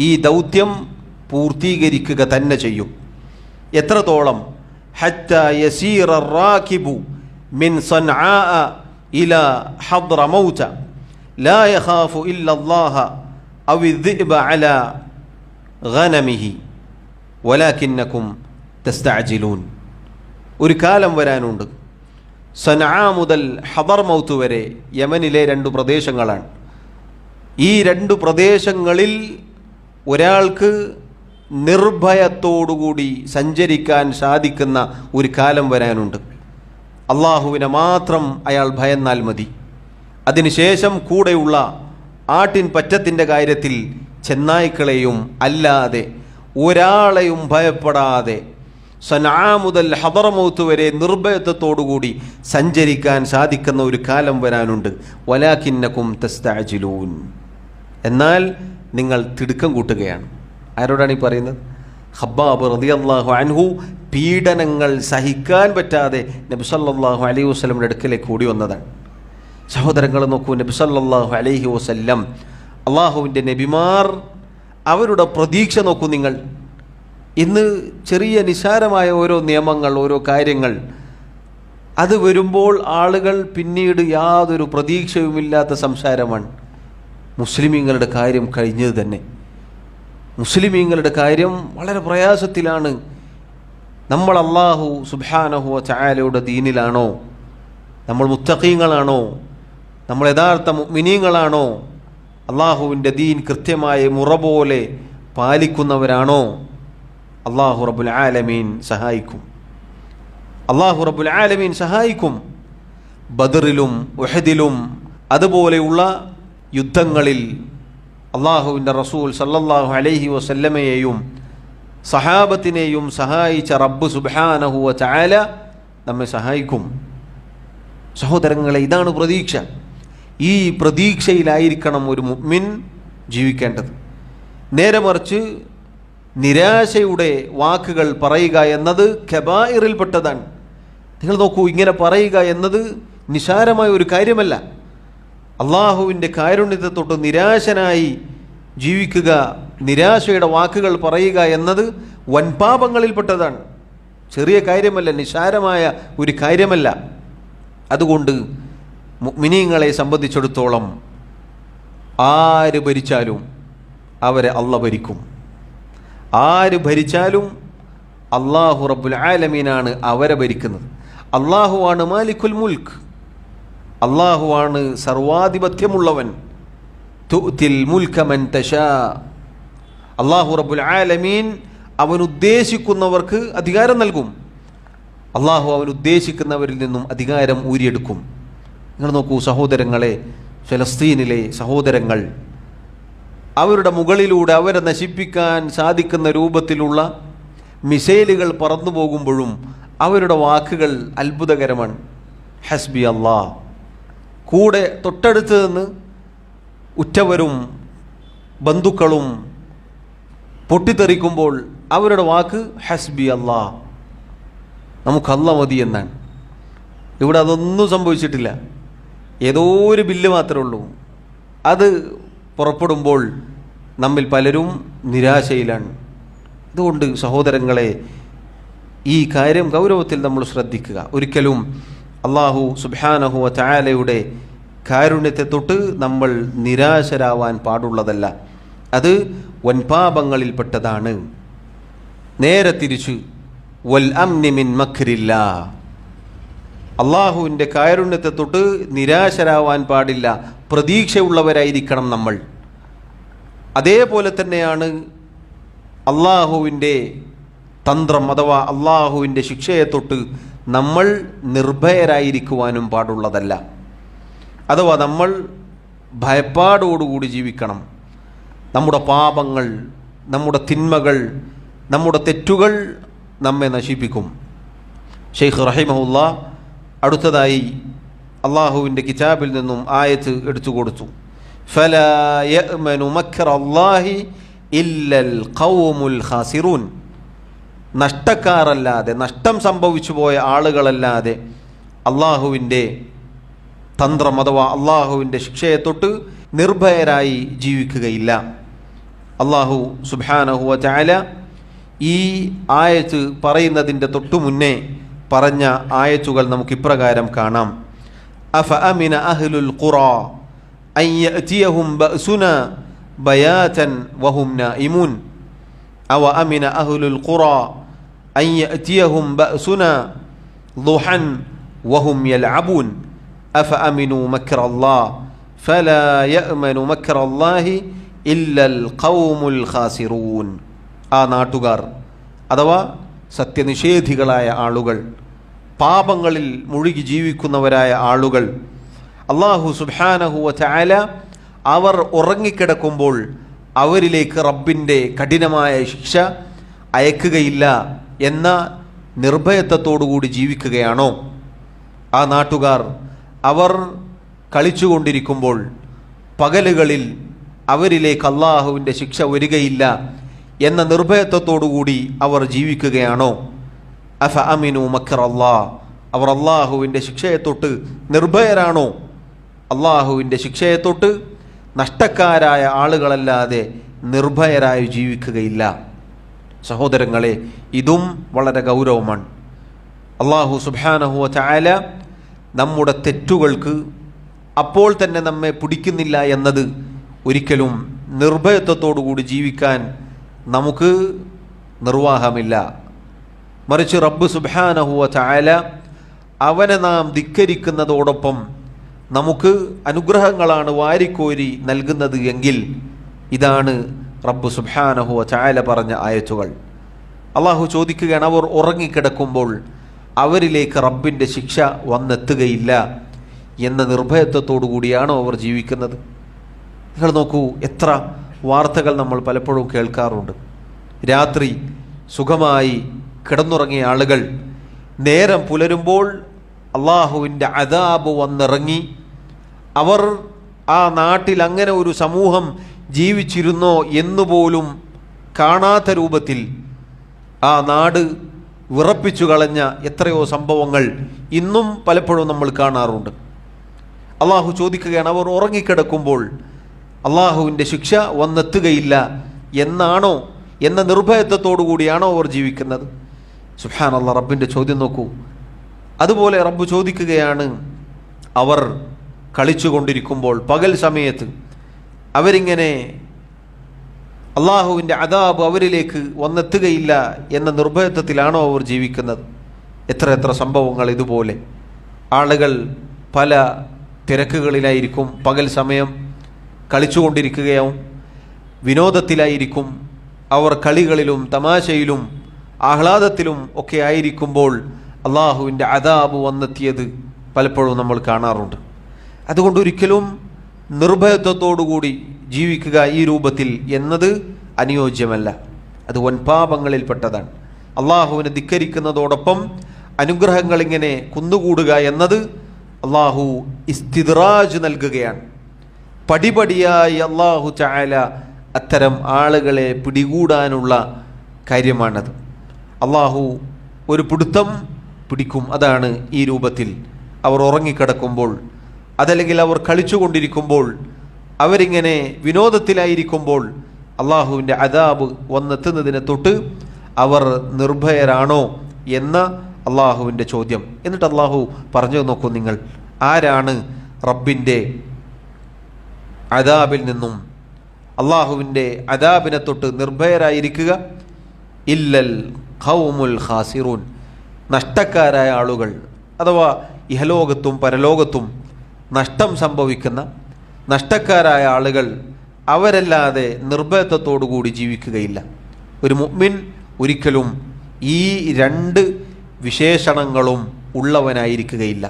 ഈ ദൗത്യം പൂർത്തീകരിക്കുക തന്നെ ചെയ്യും. എത്രത്തോളം? ഹത്താ യസീറ റാകിബു മിൻ സൻആ ഇലാ ഹദ്റമൗത ലാ യഖാഫു ഇല്ലല്ലാഹ ഔ الذئب അലാ ഗനമിഹി വലാകിന്നകും തസ്തഅജിലൂൻ. ഒരു കാലം വരാനുണ്ട്. സൻആ മുതൽ ഹദ്റമൗത്ത് വരെ യമനിലെ 2 പ്രദേശങ്ങളാണ്. ഈ 2 പ്രദേശങ്ങളിൽ ഒരാൾക്ക് നിർഭയത്തോടുകൂടി സഞ്ചരിക്കാൻ സാധിക്കുന്ന ഒരു കാലം വരാനുണ്ട്. അള്ളാഹുവിനെ മാത്രം അയാൾ ഭയന്നാൽ മതി. അതിനുശേഷം കൂടെയുള്ള ആട്ടിൻ പറ്റത്തിൻ്റെ കാര്യത്തിൽ ചെന്നായ്ക്കളെയും അല്ലാതെ ഒരാളെയും ഭയപ്പെടാതെ സൻആ മുതൽ ഹദ്റമൗത്ത് വരെ നിർഭയത്വത്തോടുകൂടി സഞ്ചരിക്കാൻ സാധിക്കുന്ന ഒരു കാലം വരാനുണ്ട്. വലാകിന്നകും തസ്തഅജിലൂൻ. എന്നാൽ നിങ്ങൾ തിടുക്കം കൂട്ടുകയാണ്. ആരോടാണ് ഈ പറയുന്നത്? ഖബ്ബാബ് റളിയല്ലാഹു അൻഹു പീഡനങ്ങൾ സഹിക്കാൻ പറ്റാതെ നബി സല്ലല്ലാഹു അലൈഹി വസല്ലമയുടെ അടുക്കലേക്ക് കൂടി വന്നതാണ്. സഹോദരങ്ങൾ നോക്കൂ, നബി സല്ലല്ലാഹു അലൈഹി വസല്ലം, അള്ളാഹുവിൻ്റെ നബിമാർ, അവരുടെ പ്രതീക്ഷ നോക്കൂ നിങ്ങൾ. ഇന്ന് ചെറിയ നിസാരമായ ഓരോ നിയമങ്ങൾ, ഓരോ കാര്യങ്ങൾ, അത് വരുമ്പോൾ ആളുകൾ പിന്നീട് യാതൊരു പ്രതീക്ഷയുമില്ലാത്ത സംസാരമാണ്. മുസ്ലിമീങ്ങളുടെ കാര്യം കഴിഞ്ഞത് തന്നെ. മുസ്ലിമീങ്ങളുടെ കാര്യം വളരെ പ്രയാസത്തിലാണ്. നമ്മൾ അല്ലാഹു സുബ്ഹാനഹു വ തആലയുടെ ദീനിലാണോ? നമ്മൾ മുത്തഖീങ്ങളാണോ? നമ്മൾ യഥാർത്ഥ മുഅ്മിനീങ്ങളാണോ? അള്ളാഹുവിൻ്റെ ദീൻ കൃത്യമായ മുറ പോലെ പാലിക്കുന്നവരാണോ? അല്ലാഹു റബ്ബുൽ ആലമീൻ സഹായിക്കും. അല്ലാഹു റബ്ബുൽ ആലമീൻ സഹായിക്കും. ബദറിലും ഉഹദിലും അതുപോലെയുള്ള യുദ്ധങ്ങളിൽ അള്ളാഹുവിൻ്റെ റസൂൽ സല്ലല്ലാഹു അലൈഹി വസല്ലമയെയും സഹാബത്തിനെയും സഹായിച്ച റബ്ബ് സുബ്ഹാനഹു വ തആല നമ്മെ സഹായിക്കും. സഹോദരങ്ങളെ, ഇതാണ് പ്രതീക്ഷ. ഈ പ്രതീക്ഷയിലായിരിക്കണം ഒരു മുഅ്മിൻ ജീവിക്കേണ്ടത്. നേരെ മറിച്ച് നിരാശയുടെ വാക്കുകൾ പറയുക എന്നത് കബായിറിൽപ്പെട്ടതാണ്. നിങ്ങൾ നോക്കൂ, ഇങ്ങനെ പറയുക എന്നത് നിസാരമായ ഒരു കാര്യമല്ല. അള്ളാഹുവിൻ്റെ കാരുണ്യത്തെ തൊട്ട് നിരാശനായി ജീവിക്കുക, നിരാശയുടെ വാക്കുകൾ പറയുക എന്നത് വൻപാപങ്ങളിൽപ്പെട്ടതാണ്. ചെറിയ കാര്യമല്ല, നിസാരമായ ഒരു കാര്യമല്ല. അതുകൊണ്ട് മുഅ്മിനീങ്ങളെ സംബന്ധിച്ചിടത്തോളം ആര് ഭരിച്ചാലും അവരെ അള്ളാഹ് ഭരിക്കും. ആര് ഭരിച്ചാലും അല്ലാഹു റബ്ബുൽ ആലമീനാണ് അവരെ ഭരിക്കുന്നത്. അള്ളാഹുവാണ് മാലിക്കുൽ മുൽക്ക്. അള്ളാഹുവാണ് സർവാധിപത്യമുള്ളവൻ. തുഅ്തിൽ മുൽക മൻ തശാ. അല്ലാഹു റബ്ബുൽ ആലമീൻ അവൻ ഉദ്ദേശിക്കുന്നവർക്ക് അധികാരം നൽകും. അള്ളാഹു അവൻ ഉദ്ദേശിക്കുന്നവരിൽ നിന്നും അധികാരം ഊരിയെടുക്കും. നിങ്ങൾ നോക്കൂ സഹോദരങ്ങളെ, ഫലസ്തീനിലെ സഹോദരങ്ങൾ അവരുടെ മുകളിലൂടെ അവരെ നശിപ്പിക്കാൻ സാധിക്കുന്ന രൂപത്തിലുള്ള മിസൈലുകൾ പറന്നു പോകുമ്പോഴും അവരുടെ വാക്കുകൾ അത്ഭുതകരമാണ്. ഹസ്ബി അല്ലാഹ്. കൂടെ തൊട്ടടുത്ത് നിന്ന് ഉറ്റവരും ബന്ധുക്കളും പൊട്ടിത്തെറിക്കുമ്പോൾ അവരുടെ വാക്ക് ഹസ്ബി അല്ലാഹ്, നമുക്ക് അല്ലാഹ് മതി എന്നാണ്. ഇവിടെ അതൊന്നും സംഭവിച്ചിട്ടില്ല. ഏതോ ഒരു ബില്ല് മാത്രമേ ഉള്ളൂ. അത് പുറപ്പെടുമ്പോൾ നമ്മിൽ പലരും നിരാശയിലാണ്. അതുകൊണ്ട് സഹോദരങ്ങളെ, ഈ കാര്യം ഗൗരവത്തിൽ നമ്മൾ ശ്രദ്ധിക്കുക. ഒരിക്കലും അല്ലാഹു സുബ്ഹാനഹു വ തആലയുടെ കാരുണ്യത്തെ തൊട്ട് നമ്മൾ നിരാശരാവാൻ പാടുള്ളതല്ല. അത് വൻപാപങ്ങളിൽപ്പെട്ടതാണ്. നേരെ തിരിച്ച് വൽ അംനി മിൻ മക്രില്ലാ, അള്ളാഹുവിൻ്റെ കാരുണ്യത്തെ തൊട്ട് നിരാശരാവാൻ പാടില്ല. പ്രതീക്ഷയുള്ളവരായിരിക്കണം നമ്മൾ. അതേപോലെ തന്നെയാണ് അള്ളാഹുവിൻ്റെ തന്ത്രം അഥവാ അള്ളാഹുവിൻ്റെ ശിക്ഷയെ തൊട്ട് നമ്മൾ നിർഭയരായിരിക്കുവാനും പാടുള്ളതല്ല. അഥവാ നമ്മൾ ഭയപ്പാടോടുകൂടി ജീവിക്കണം. നമ്മുടെ പാപങ്ങൾ, നമ്മുടെ തിന്മകൾ, നമ്മുടെ തെറ്റുകൾ നമ്മെ നശിപ്പിക്കും. ഷെയ്ഖ് റഹിമഹുല്ലാഹ് അടുത്തതായി അള്ളാഹുവിൻ്റെ കിതാബിൽ നിന്നും ആയത്ത് എടുത്തു കൊടുത്തു. ഫലാ യഅ്മനു മക്റല്ലാഹി ഇല്ലൽ ഖൗമുൽ ഖാസിറൂൻ. നഷ്ടക്കാരല്ലാതെ, നഷ്ടം സംഭവിച്ചു പോയ ആളുകളല്ലാതെ അള്ളാഹുവിൻ്റെ തന്ത്രം അഥവാ അള്ളാഹുവിൻ്റെ ശിക്ഷയെ തൊട്ട് നിർഭയരായി ജീവിക്കുകയില്ല. അള്ളാഹു സുബ്ഹാനഹു വ തആല ഈ ആയത്ത് പറയുന്നതിൻ്റെ തൊട്ടു മുന്നേ പറഞ്ഞ ആയത്തുകൾ നമുക്ക് ഇപ്രകാരം കാണാം. അഫ അമിന അഹ്ലുൽ ഖുറാ അൻ യഅതിയഹും ബഅസുനാ ബയാതൻ വഹും നായിമൂൻ. അവ അമിന അഹ്ലുൽ ഖുറാ അൻ യഅതിയഹും ബഅസുനാ ളുഹൻ വഹും യൽഅബൂൻ. അഫ അമിനു മക്റല്ലാഹ് ഫലാ യഅ്മനു മക്റല്ലാഹി ഇല്ലൽ ഖൗമുൽ ഖാസിറൂൻ. ആ നാട്ടുകാർ അഥവാ സത്യനിഷേധികളായ ആളുകൾ, പാപങ്ങളിൽ മുഴുകി ജീവിക്കുന്നവരായ ആളുകൾ, അല്ലാഹു സുബ്ഹാനഹു വ തആല അവർ ഉറങ്ങിക്കിടക്കുമ്പോൾ അവരിലേക്ക് റബ്ബിൻ്റെ കഠിനമായ ശിക്ഷ അയക്കുകയില്ല എന്ന നിർഭയത്വത്തോടുകൂടി ജീവിക്കുകയാണോ? ആ നാട്ടുകാർ അവർ കളിച്ചുകൊണ്ടിരിക്കുമ്പോൾ പകലുകളിൽ അവരിലേക്ക് അല്ലാഹുവിൻ്റെ ശിക്ഷ വരികയില്ല എന്ന നിർഭയത്വത്തോടുകൂടി അവർ ജീവിക്കുകയാണോ? അഫ അമിനു മക്റല്ലാഹ്, അവർ അള്ളാഹുവിൻ്റെ ശിക്ഷയെ തൊട്ട് നിർഭയരാണോ? അള്ളാഹുവിൻ്റെ ശിക്ഷയെ തൊട്ട് നഷ്ടക്കാരായ ആളുകളല്ലാതെ നിർഭയരായി ജീവിക്കുകയില്ല. സഹോദരങ്ങളെ, ഇതും വളരെ ഗൗരവമാണ്. അല്ലാഹു സുബ്ഹാനഹു വ തആല നമ്മുടെ തെറ്റുകൾക്ക് അപ്പോൾ തന്നെ നമ്മെ പിടിക്കുന്നില്ല എന്നത് ഒരിക്കലും നിർഭയത്വത്തോടുകൂടി ജീവിക്കാൻ നമുക്ക് നിർവാഹമില്ല. മറിച്ച് റബ്ബ് സുബ്ഹാനഹു വ തആല അവനെ നാം ധിക്കരിക്കുന്നതോടൊപ്പം നമുക്ക് അനുഗ്രഹങ്ങളാണ് വാരിക്കോരി നൽകുന്നത് എങ്കിൽ ഇതാണ് റബ്ബ് സുബ്ഹാനഹു വ തആല പറഞ്ഞ ആയത്തുകൾ. അള്ളാഹു ചോദിക്കുകയാണ്, അവർ ഉറങ്ങിക്കിടക്കുമ്പോൾ അവരിലേക്ക് റബ്ബിൻ്റെ ശിക്ഷ വന്നെത്തുകയില്ല എന്ന നിർഭയത്വത്തോടു കൂടിയാണോ അവർ ജീവിക്കുന്നത്? നിങ്ങൾ നോക്കൂ, എത്ര വാർത്തകൾ നമ്മൾ പലപ്പോഴും കേൾക്കാറുണ്ട്. രാത്രി സുഖമായി കിടന്നുറങ്ങിയ ആളുകൾ നേരം പുലരുമ്പോൾ അള്ളാഹുവിൻ്റെ അദാബ് വന്നിറങ്ങി. അവർ ആ നാട്ടിൽ അങ്ങനെ ഒരു സമൂഹം ജീവിച്ചിരുന്നോ എന്നുപോലും കാണാത്ത രൂപത്തിൽ ആ നാട് വിറപ്പിച്ചു കളഞ്ഞ എത്രയോ സംഭവങ്ങൾ ഇന്നും പലപ്പോഴും നമ്മൾ കാണാറുണ്ട്. അള്ളാഹു ചോദിക്കുകയാണ്, അവർ ഉറങ്ങിക്കിടക്കുമ്പോൾ അള്ളാഹുവിൻ്റെ ശിക്ഷ വന്നെത്തുകയില്ല എന്നാണോ, എന്ന നിർഭയത്വത്തോടു കൂടിയാണോ അവർ ജീവിക്കുന്നത്? സുബ്ഹാനല്ലാഹ്, റബ്ബിൻ്റെ ചോദ്യം നോക്കൂ. അതുപോലെ റബ്ബ് ചോദിക്കുകയാണ്, അവർ കളിച്ചുകൊണ്ടിരിക്കുമ്പോൾ പകൽ സമയത്ത് അവരിങ്ങനെ അള്ളാഹുവിൻ്റെ അദാബ് അവരിലേക്ക് വന്നെത്തുകയില്ല എന്ന നിർഭയത്വത്തിലാണോ അവർ ജീവിക്കുന്നത്? എത്ര എത്ര സംഭവങ്ങൾ ഇതുപോലെ. ആളുകൾ പല തിരക്കുകളിലായിരിക്കും, പകൽ സമയം കളിച്ചുകൊണ്ടിരിക്കുകയാവും, വിനോദത്തിലായിരിക്കും, അവർ കളികളിലും തമാശയിലും ആഹ്ലാദത്തിലും ഒക്കെ ആയിരിക്കുമ്പോൾ അള്ളാഹുവിൻ്റെ അദാബ് വന്നെത്തിയത് പലപ്പോഴും നമ്മൾ കാണാറുണ്ട്. അതുകൊണ്ട് ഒരിക്കലും നിർഭയത്വത്തോടുകൂടി ജീവിക്കുക ഈ രൂപത്തിൽ എന്നത് അനുയോജ്യമല്ല. അത് വൻപാപങ്ങളിൽപ്പെട്ടതാണ്. അള്ളാഹുവിനെ ധിക്കരിക്കുന്നതോടൊപ്പം അനുഗ്രഹങ്ങളിങ്ങനെ കുന്നുകൂടുക എന്നത് അള്ളാഹു ഇസ്തിദ്റാജ് നൽകുകയാണ്. പടിപടിയായി അള്ളാഹു തആല അത്തരം ആളുകളെ പിടികൂടാനുള്ള കാര്യമാണത്. അള്ളാഹു ഒരു പിടുത്തം പിടിക്കും. അതാണ് ഈ രൂപത്തിൽ അവർ ഉറങ്ങിക്കിടക്കുമ്പോൾ, അതല്ലെങ്കിൽ അവർ കളിച്ചുകൊണ്ടിരിക്കുമ്പോൾ, അവരിങ്ങനെ വിനോദത്തിലായിരിക്കുമ്പോൾ അള്ളാഹുവിൻ്റെ അദാബ് വന്നെത്തുന്നതിനെ തൊട്ട് അവർ നിർഭയരാണോ എന്ന അള്ളാഹുവിൻ്റെ ചോദ്യം. എന്നിട്ട് അള്ളാഹു പറഞ്ഞു നോക്കൂ, നിങ്ങൾ ആരാണ് റബ്ബിൻ്റെ അദാബിൽ നിന്നും അള്ളാഹുവിൻ്റെ അദാബിനെ തൊട്ട് നിർഭയരായിരിക്കുക? ഇല്ലൽ ഖൗമുൽ ഖാസിറൂൻ, നഷ്ടക്കാരായ ആളുകൾ, അഥവാ ഇഹലോകത്തും പരലോകത്തും നഷ്ടം സംഭവിക്കുന്ന നഷ്ടക്കാരായ ആളുകൾ, അവരല്ലാതെ നിർഭയത്വത്തോടുകൂടി ജീവിക്കുകയില്ല. ഒരു മുഅ്മിൻ ഒരിക്കലും ഈ രണ്ട് വിശേഷണങ്ങളും ഉള്ളവനായിരിക്കുകയില്ല.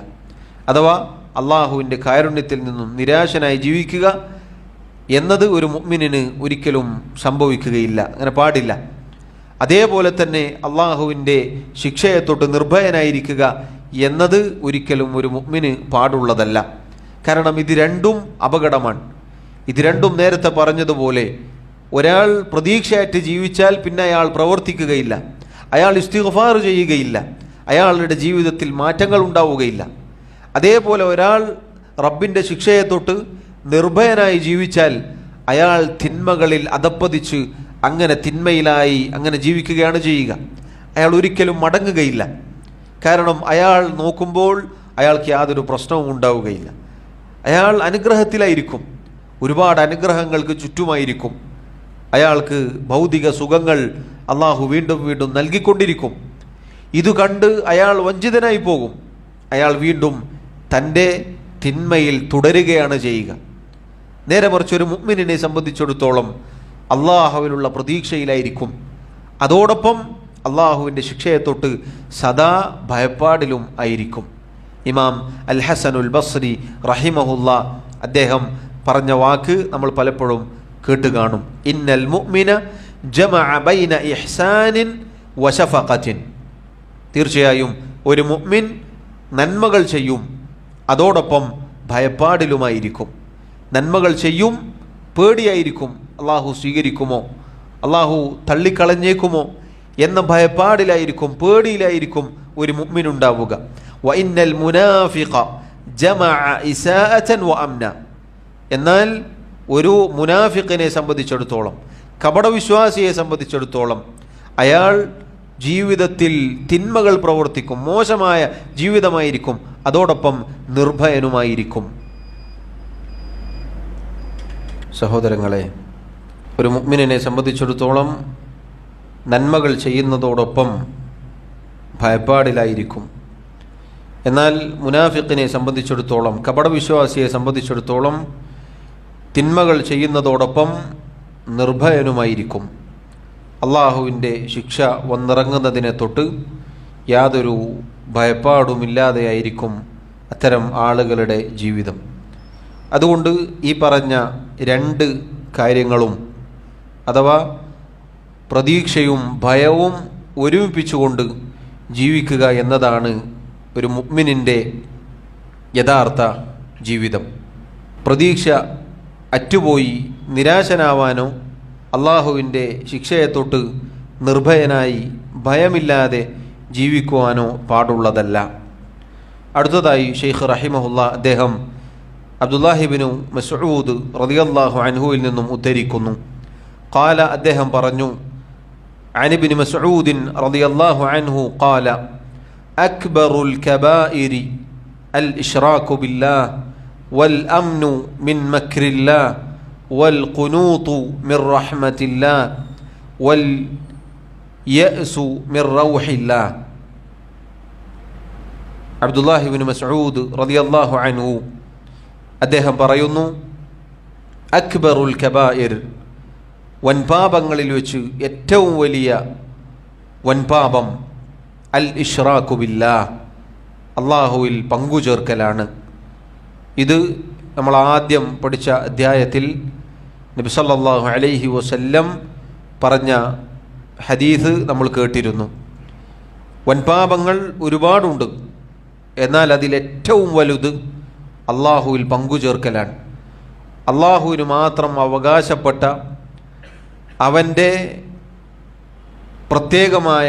അഥവാ അള്ളാഹുവിൻ്റെ കാരുണ്യത്തിൽ നിന്നും നിരാശനായി ജീവിക്കുക എന്നത് ഒരു മുഅ്മിനിന് ഒരിക്കലും സംഭവിക്കുകയില്ല, അങ്ങനെ പാടില്ല. അതേപോലെ തന്നെ അള്ളാഹുവിൻ്റെ ശിക്ഷയെ തൊട്ട് നിർഭയനായിരിക്കുക എന്നത് ഒരിക്കലും ഒരു മുഅ്മിന് പാടുള്ളതല്ല. കാരണം ഇത് രണ്ടും അപകടമാണ്. ഇത് രണ്ടും നേരത്തെ പറഞ്ഞതുപോലെ ഒരാൾ പ്രതീക്ഷയായിട്ട് ജീവിച്ചാൽ പിന്നെ അയാൾ പ്രവർത്തിക്കുകയില്ല, അയാൾ ഇസ്തിഗ്ഫാർ ചെയ്യുകയില്ല, അയാളുടെ ജീവിതത്തിൽ മാറ്റങ്ങൾ ഉണ്ടാവുകയില്ല. അതേപോലെ ഒരാൾ റബ്ബിൻ്റെ ശിക്ഷയെ തൊട്ട് നിർഭയനായി ജീവിച്ചാൽ അയാൾ തിന്മകളിൽ അധപ്പതിച്ച് അങ്ങനെ തിന്മയിലായി അങ്ങനെ ജീവിക്കുകയാണ് ചെയ്യുക. അയാൾ ഒരിക്കലും മടങ്ങുകയില്ല. കാരണം അയാൾ നോക്കുമ്പോൾ അയാൾക്ക് യാതൊരു പ്രശ്നവും ഉണ്ടാവുകയില്ല. അയാൾ അനുഗ്രഹത്തിലായിരിക്കും, ഒരുപാട് അനുഗ്രഹങ്ങൾക്ക് ചുറ്റുമായിരിക്കും. അയാൾക്ക് ഭൗതിക സുഖങ്ങൾ അള്ളാഹു വീണ്ടും വീണ്ടും നൽകിക്കൊണ്ടിരിക്കും. ഇത് കണ്ട് അയാൾ വഞ്ചിതനായി പോകും. അയാൾ വീണ്ടും തൻ്റെ തിന്മയിൽ തുടരുകയാണ് ചെയ്യുക. നേരെ മറിച്ച് ഒരു മുഅ്മിനിനെ സംബന്ധിച്ചിടത്തോളം അള്ളാഹുവിലുള്ള പ്രതീക്ഷയിലായിരിക്കും. അതോടൊപ്പം അള്ളാഹുവിൻ്റെ ശിക്ഷയെ തൊട്ട് സദാ ഭയപ്പാടിലും ആയിരിക്കും. ഇമാം അൽ ഹസനുൽ ബസ്രി റഹിമഹുല്ലാ അദ്ദേഹം പറഞ്ഞ വാക്ക് നമ്മൾ പലപ്പോഴും കേട്ട് കാണും. ഇന്നൽ മുഅ്മിന ജമഅ ബൈന ഇഹ്സാനിൻ വശഫഖത്തിൻ, തീർച്ചയായും ഒരു മുഅ്മിൻ നന്മകൾ ചെയ്യും, അതോടൊപ്പം ഭയപ്പാടിലുമായിരിക്കും. നന്മകൾ ചെയ്യും, പേടിയായിരിക്കും, അള്ളാഹു സ്വീകരിക്കുമോ, അള്ളാഹു തള്ളിക്കളഞ്ഞേക്കുമോ എന്ന ഭയപ്പാടിലായിരിക്കും, പേടിയിലായിരിക്കും ഒരു മുഅ്മിനുണ്ടാവുക. വ ഇന്നൽ മുനാഫിഖ ജമഅ ഇസാഅതൻ വ അംന, എന്നാൽ ഒരു മുനാഫിഖിനെ സംബന്ധിച്ചിടത്തോളം, കപടവിശ്വാസിയെ സംബന്ധിച്ചിടത്തോളം അയാൾ ജീവിതത്തിൽ തിന്മകൾ പ്രവർത്തിക്കും, മോശമായ ജീവിതമായിരിക്കും, അതോടൊപ്പം നിർഭയനുമായിരിക്കും. സഹോദരങ്ങളെ, ഒരു മുഅ്മിനിനെ സംബന്ധിച്ചിടത്തോളം നന്മകൾ ചെയ്യുന്നതോടൊപ്പം ഭയപ്പാടിലായിരിക്കും. എന്നാൽ മുനാഫിഖിനെ സംബന്ധിച്ചിടത്തോളം, കപടവിശ്വാസിയെ സംബന്ധിച്ചിടത്തോളം തിന്മകൾ ചെയ്യുന്നതോടൊപ്പം നിർഭയനുമായിരിക്കും. അള്ളാഹുവിൻ്റെ ശിക്ഷ വന്നിറങ്ങുന്നതിനെ തൊട്ട് യാതൊരു ഭയപ്പാടുമില്ലാതെയായിരിക്കും അത്തരം ആളുകളുടെ ജീവിതം. അതുകൊണ്ട് ഈ പറഞ്ഞ രണ്ട് കാര്യങ്ങളും, അഥവാ പ്രതീക്ഷയും ഭയവും ഒരുമിപ്പിച്ചുകൊണ്ട് ജീവിക്കുക എന്നതാണ് ഒരു മുഅ്മിനിൻ്റെ യഥാർത്ഥ ജീവിതം. പ്രതീക്ഷ അറ്റുപോയി നിരാശനാവാനോ അള്ളാഹുവിൻ്റെ ശിക്ഷയെ തൊട്ട് നിർഭയനായി ഭയമില്ലാതെ ജീവിക്കുവാനോ പാടുള്ളതല്ല. അടുത്തതായി ഷെയ്ഖ് റഹിമഹുല്ല അദ്ദേഹം അബ്ദുല്ലാഹിബ്നു മസ്ഊദ് റളിയല്ലാഹു അൻഹുവിൽ നിന്നും ഉദ്ധരിക്കുന്നു. ഖാല അദ്ദേഹം പറഞ്ഞു, അൻ ഇബ്നു മസ്ഊദ് റളിയല്ലാഹു അൻഹു ഖാല അക്ബറുൽ കബായിരി അൽ ഇശ്റാകു ബില്ലാഹ് വൽ അംനു മിൻ മക്രില്ലാഹ് വൽ ഖുനൂതു മിർ റഹ്മത്തില്ലാഹ് വൽ യഅ്സു മിർ റൗഹില്ലാഹ്. അബ്ദുല്ലാഹിബ്നു മസ്ഊദ് റളിയല്ലാഹു അൻഹു അദ്ദേഹം പറയുന്നു, അക്ബറുൽ കബായിർ, വൻപാപങ്ങളിൽ വെച്ച് ഏറ്റവും വലിയ വൻപാപം അൽ ഇശ്റാകു ബില്ലാഹ്, അള്ളാഹുവിൽ പങ്കുചേർക്കലാണ്. ഇത് നമ്മൾ ആദ്യം പഠിച്ച അധ്യായത്തിൽ നബി സല്ലല്ലാഹു അലൈഹി വസല്ലം പറഞ്ഞ ഹദീസ് നമ്മൾ കേട്ടിരുന്നു. വൻപാപങ്ങൾ ഒരുപാടുണ്ട്, എന്നാൽ അതിലേറ്റവും വലുത് അള്ളാഹുവിൽ പങ്കുചേർക്കലാണ്. അള്ളാഹുവിന് മാത്രം അവകാശപ്പെട്ട അവൻ്റെ പ്രത്യേകമായ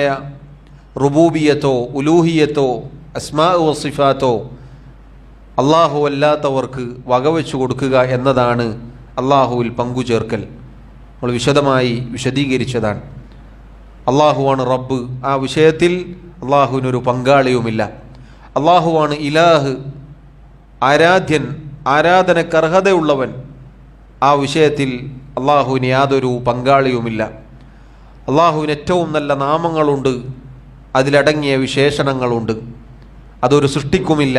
റുബൂബിയത്തോ ഉലൂഹിയത്തോ അസ്മാ വസിഫാത്തോ അള്ളാഹു അല്ലാത്തവർക്ക് വകവെച്ചു കൊടുക്കുക എന്നതാണ് അള്ളാഹുവിൽ പങ്കുചേർക്കൽ. നമ്മൾ വിശദമായി വിശദീകരിച്ചതാണ്. അള്ളാഹുവാണ് റബ്ബ്, ആ വിഷയത്തിൽ അള്ളാഹുവിനൊരു പങ്കാളിയുമില്ല. അള്ളാഹുവാണ് ഇലാഹ്, ആരാധ്യൻ, ആരാധനക്കർഹതയുള്ളവൻ, ആ വിഷയത്തിൽ അള്ളാഹുവിന് യാതൊരു പങ്കാളിയുമില്ല. അള്ളാഹുവിന് ഏറ്റവും നല്ല നാമങ്ങളുണ്ട്, അതിലടങ്ങിയ വിശേഷണങ്ങളുണ്ട്. അതൊരു സൃഷ്ടിക്കുമില്ല,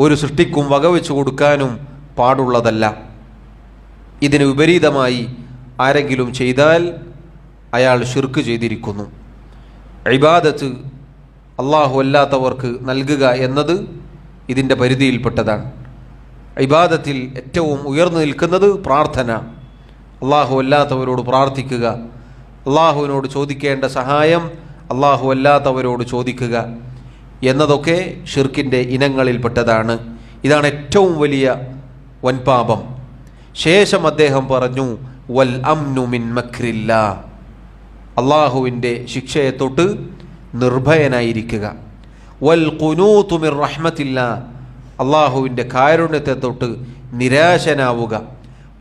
ഒരു സൃഷ്ടിക്കും വകവെച്ചു കൊടുക്കാനും പാടുള്ളതല്ല. ഇതിന് വിപരീതമായി ആരെങ്കിലും ചെയ്താൽ അയാൾ ശിർക്ക് ചെയ്തിരിക്കുന്നു. ഇബാദത്ത് അള്ളാഹു അല്ലാത്തവർക്ക് നൽകുക എന്നത് ഇതിൻ്റെ പരിധിയിൽപ്പെട്ടതാണ്. ഇബാദത്തിൽ ഏറ്റവും ഉയർന്നു നിൽക്കുന്നത് പ്രാർത്ഥന. അള്ളാഹു അല്ലാത്തവരോട് പ്രാർത്ഥിക്കുക, അള്ളാഹുവിനോട് ചോദിക്കേണ്ട സഹായം അള്ളാഹു അല്ലാത്തവരോട് ചോദിക്കുക എന്നതൊക്കെ ഷിർക്കിൻ്റെ ഇനങ്ങളിൽപ്പെട്ടതാണ്. ഇതാണ് ഏറ്റവും വലിയ വൻപാപം. ശേഷം അദ്ദേഹം പറഞ്ഞു, വൽ അംനു മിൻ മക്രില്ലാ, അള്ളാഹുവിൻ്റെ ശിക്ഷയെ തൊട്ട് നിർഭയനായിരിക്കുക. വൽ ഖുനൂതു മിർ റഹ്മത്തില്ലാ, അള്ളാഹുവിൻ്റെ കാരുണ്യത്തെ തൊട്ട് നിരാശനാവുക.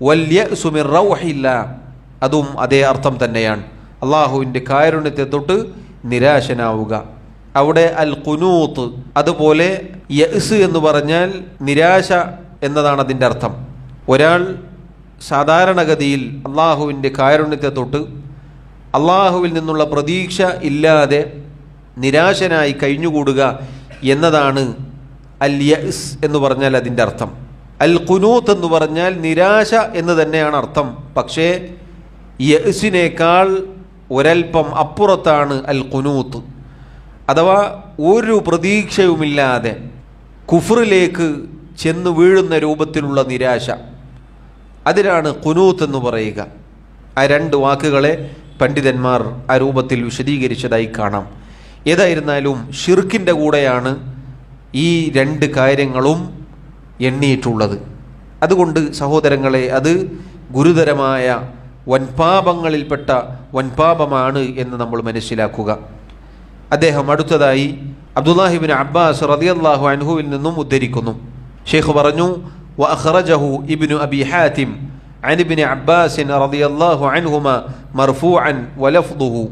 വൽ യഅ്സു മിർ റൗഹില്ലാ, അതും അതേ അർത്ഥം തന്നെയാണ്. അള്ളാഹുവിൻ്റെ കാരുണ്യത്തെ തൊട്ട് നിരാശനാവുക. അവിടെ അൽ ഖുനൂത്ത്, അതുപോലെ യഅ്സ് എന്ന് പറഞ്ഞാൽ നിരാശ എന്നതാണ് അതിൻ്റെ അർത്ഥം. ഒരാൾ സാധാരണഗതിയിൽ അള്ളാഹുവിൻ്റെ കാരുണ്യത്തെ തൊട്ട് അള്ളാഹുവിൽ നിന്നുള്ള പ്രതീക്ഷ ഇല്ലാതെ നിരാശനായി കഴിഞ്ഞുകൂടുക എന്നതാണ് അൽ യഅ്സ് എന്ന് പറഞ്ഞാൽ അതിൻ്റെ അർത്ഥം. അൽ ഖുനൂത്ത് എന്ന് പറഞ്ഞാൽ നിരാശ എന്ന് തന്നെയാണ് അർത്ഥം. പക്ഷേ യഅ്സിനേക്കാൾ ഒരൽപ്പം അപ്പുറത്താണ് അൽ ഖുനൂത്ത്, അഥവാ ഒരു പ്രതീക്ഷയുമില്ലാതെ കുഫറിലേക്ക് ചെന്ന് വീഴുന്ന രൂപത്തിലുള്ള നിരാശ, അതിനാണ് ഖുനൂത്ത് എന്ന് പറയുക. ആ രണ്ട് വാക്കുകളെ പണ്ഡിതന്മാർ ആ രൂപത്തിൽ വിശദീകരിച്ചതായി കാണാം. ഏതായിരുന്നാലും ഷിർക്കിൻ്റെ കൂടെയാണ് ഈ രണ്ട് കാര്യങ്ങളും എണ്ണിയിട്ടുള്ളത്. അതുകൊണ്ട് സഹോദരങ്ങളെ, അത് ഗുരുതരമായ വൻപാപങ്ങളിൽപ്പെട്ട വൻപാപമാണ് എന്ന് നമ്മൾ മനസ്സിലാക്കുക. അദ്ദേഹം അടുത്തതായി അബ്ദുല്ലാഹിബ്നു അബ്ബാസ് റളിയല്ലാഹു അൻഹുവിൽ നിന്നും ഉദ്ധരിക്കുന്നു. ഷെയ്ഖ് പറഞ്ഞു, വഅഖറജഹു ഇബ്നു അബി ഹാത്തിം അൻ ഇബ്നു അബ്ബാസ് റളിയല്ലാഹു അൻഹുമാ മർഫൂഅൻ വലഫ്ദുഹു.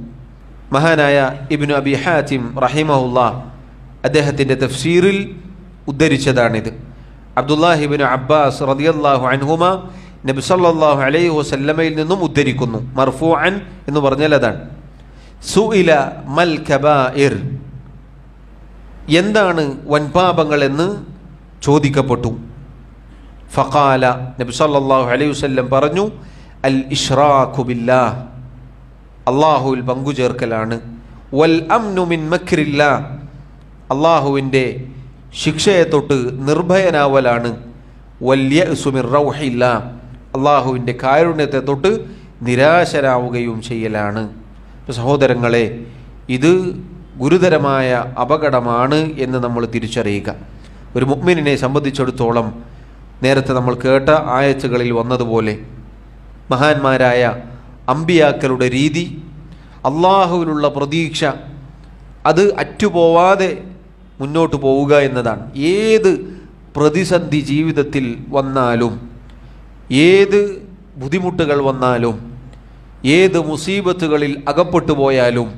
മഹാനായ ഇബ്നു അബി ഹാത്തിം റഹിമഹുല്ലാഹ് അദ്ദേഹത്തിൻ്റെ തഫ്സീറിൽ ഉദ്ധരിച്ചതാണിത്. അബ്ദുല്ലാഹിബ്നു അബ്ബാസ് റളിയല്ലാഹു അൻഹുമാ നബി സല്ലല്ലാഹു അലൈഹി വസല്ലമയിൽ നിന്നും ഉദ്ധരിക്കുന്നു. മർഫൂഅൻ എന്ന് പറഞ്ഞാൽ അതാണ്. സുഇല മൽ കബായിർ, എന്താണ് വൻപാപങ്ങൾ എന്ന് ചോദിക്കപ്പെട്ടു. ഫഖാല, നബി സല്ലല്ലാഹു അലൈഹി വസല്ലം പറഞ്ഞു, അൽ ഇശ്റാഖു ബില്ലാഹ്, അള്ളാഹുവിൽ പങ്കുചേർക്കലാണ്. വൽ അംനു മിൻ മക്രില്ലാഹ്, അള്ളാഹുവിൻ്റെ ശിക്ഷയെ തൊട്ട് നിർഭയനാവലാണ്. വൽ യഅ്സു മിൻ റൗഹില്ലാഹ്, അള്ളാഹുവിൻ്റെ കാരുണ്യത്തെ തൊട്ട് നിരാശരാവുകയും ചെയ്യലാണ്. സഹോദരങ്ങളെ, ഇത് ഗുരുതരമായ അപകടമാണ് എന്ന് നമ്മൾ തിരിച്ചറിയുക. ഒരു മുഅ്മിനിനെ സംബന്ധിച്ചിടത്തോളം നേരത്തെ നമ്മൾ കേട്ട ആയത്തുകളിൽ വന്നതുപോലെ മഹാന്മാരായ അമ്പിയാക്കളുടെ രീതി, അള്ളാഹുവിലുള്ള പ്രതീക്ഷ, അത് അറ്റുപോവാതെ മുന്നോട്ട് പോവുക എന്നതാണ്. ഏത് പ്രതിസന്ധി ജീവിതത്തിൽ വന്നാലും, ഏത് ബുദ്ധിമുട്ടുകൾ വന്നാലും, ഏത് മുസീബത്തുകളിൽ അകപ്പെട്ടു പോയാലും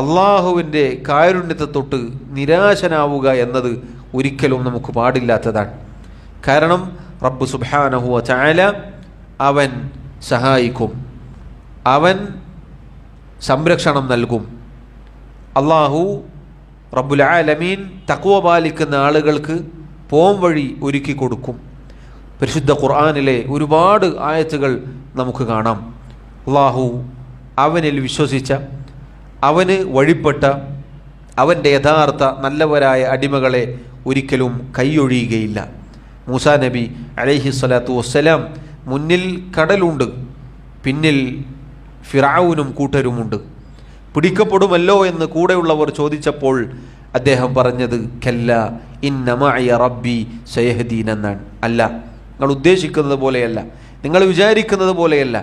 അള്ളാഹുവിൻ്റെ കാരുണ്യത്തെ തൊട്ട് നിരാശനാവുക എന്നത് ഒരിക്കലും നമുക്ക് പാടില്ലാത്തതാണ്. കാരണം റബ്ബ് സുബ്ഹാനഹു വ തആല അവൻ സഹായിക്കും, അവൻ സംരക്ഷണം നൽകും. അള്ളാഹു റബ്ബുൽ ആലമീൻ തഖ്വ പാലിക്കുന്ന ആളുകൾക്ക് പോം വഴി ഒരുക്കി കൊടുക്കും. പരിശുദ്ധ ഖുർആനിലെ ഒരുപാട് ആയത്തുകൾ നമുക്ക് കാണാം. അള്ളാഹു അവനിൽ വിശ്വസിച്ച, അവന് വഴിപ്പെട്ട, അവൻ്റെ യഥാർത്ഥ നല്ലവരായ അടിമകളെ ഒരിക്കലും കൈയൊഴിയുകയില്ല. മൂസാ നബി അലൈഹിസ്സലാത്തു വസ്സലാം, മുന്നിൽ കടലുണ്ട്, പിന്നിൽ ഫിർഔനും കൂട്ടരുമുണ്ട്. പിടിക്കപ്പെടുമല്ലോ എന്ന് കൂടെയുള്ളവർ ചോദിച്ചപ്പോൾ അദ്ദേഹം പറഞ്ഞത് കല്ല ഇന്ന മഅയ റബ്ബി സയഹ്ദീൻ എന്നാണ്. അല്ല, നിങ്ങൾ ഉദ്ദേശിക്കുന്നത് പോലെയല്ല, നിങ്ങൾ വിചാരിക്കുന്നത് പോലെയല്ല,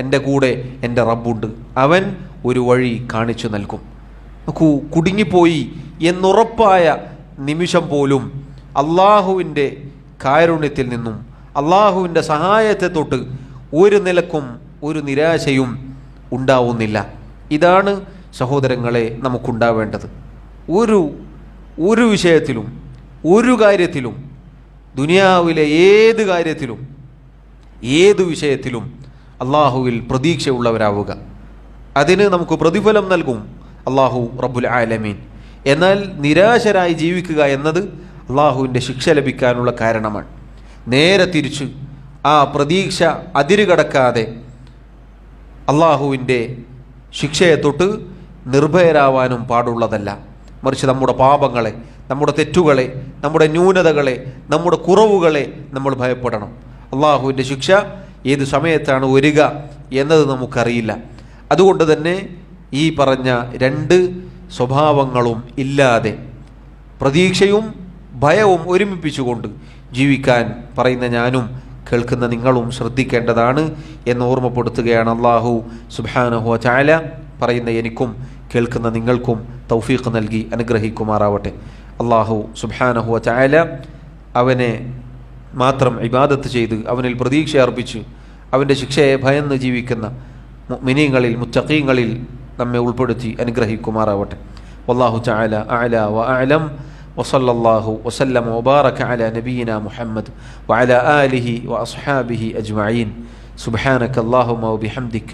എൻ്റെ കൂടെ എൻ്റെ റബ്ബുണ്ട്, അവൻ ഒരു വഴി കാണിച്ചു നൽകും. നോക്കൂ, കുടുങ്ങിപ്പോയി എന്നുറപ്പായ നിമിഷം പോലും അള്ളാഹുവിൻ്റെ കാരുണ്യത്തിൽ നിന്നും അള്ളാഹുവിൻ്റെ സഹായത്തെ തൊട്ട് ഒരു നിലക്കും ഒരു നിരാശയും ഉണ്ടാവുന്നില്ല. ഇതാണ് സഹോദരങ്ങളെ നമുക്കുണ്ടാവേണ്ടത്. ഒരു വിഷയത്തിലും, ഒരു കാര്യത്തിലും, ദുനിയാവിലെ ഏത് കാര്യത്തിലും, ഏത് വിഷയത്തിലും അള്ളാഹുവിൽ പ്രതീക്ഷയുള്ളവരാവുക. അതിന് നമുക്ക് പ്രതിഫലം നൽകും അള്ളാഹു റബ്ബുൽ ആലമീൻ. എന്നാൽ നിരാശരായി ജീവിക്കുക എന്നത് അള്ളാഹുവിൻ്റെ ശിക്ഷ ലഭിക്കാനുള്ള കാരണമാണ്. നേരെ തിരിച്ച് ആ പ്രതീക്ഷ അതിരുകടക്കാതെ അള്ളാഹുവിൻ്റെ ശിക്ഷയെ തൊട്ട് നിർഭയരാവാനും പാടുള്ളതല്ല. മറിച്ച് നമ്മുടെ പാപങ്ങളെ, നമ്മുടെ തെറ്റുകളെ, നമ്മുടെ ന്യൂനതകളെ, നമ്മുടെ കുറവുകളെ നമ്മൾ ഭയപ്പെടണം. അള്ളാഹുവിൻ്റെ ശിക്ഷ ഏത് സമയത്താണ് വരിക എന്നത് നമുക്കറിയില്ല. അതുകൊണ്ട് തന്നെ ഈ പറഞ്ഞ രണ്ട് സ്വഭാവങ്ങളും ഇല്ലാതെ പ്രതീക്ഷയും ഭയവും ഒരുമിപ്പിച്ചുകൊണ്ട് ജീവിക്കാൻ പറയുന്ന ഞാനും കേൾക്കുന്ന നിങ്ങളും ശ്രദ്ധിക്കേണ്ടതാണ് എന്ന് ഓർമ്മപ്പെടുത്തുകയാണ്. അല്ലാഹു സുബ്ഹാനഹു വ തആല പറയുന്ന എനിക്കും കേൾക്കുന്ന നിങ്ങൾക്കും തൗഫീഖ് നൽകി അനുഗ്രഹിക്കുമാറാവട്ടെ. അല്ലാഹു സുബ്ഹാനഹു വ തആല അവനെ മാത്രം ഇബാദത്ത് ചെയ്ത് അവനിൽ പ്രതീക്ഷ അർപ്പിച്ച് അവൻ്റെ ശിക്ഷയെ ഭയന്ന് ജീവിക്കുന്ന മുഅ്മിനീങ്ങളിൽ, മുത്തഖീങ്ങളിൽ നമ്മെ ഉൾപ്പെടുത്തി അനുഗ്രഹിക്കുമാറാവട്ടെ. വല്ലാഹു തആല അഅല വ അഅലം. وصلى الله وسلم وبارك على نبينا محمد وعلى آله وأصحابه أجمعين. سبحانك اللهم وبحمدك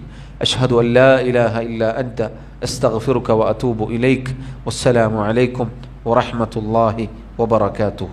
أشهد أن لا إله إلا أنت أستغفرك وأتوب إليك. والسلام عليكم ورحمة الله وبركاته.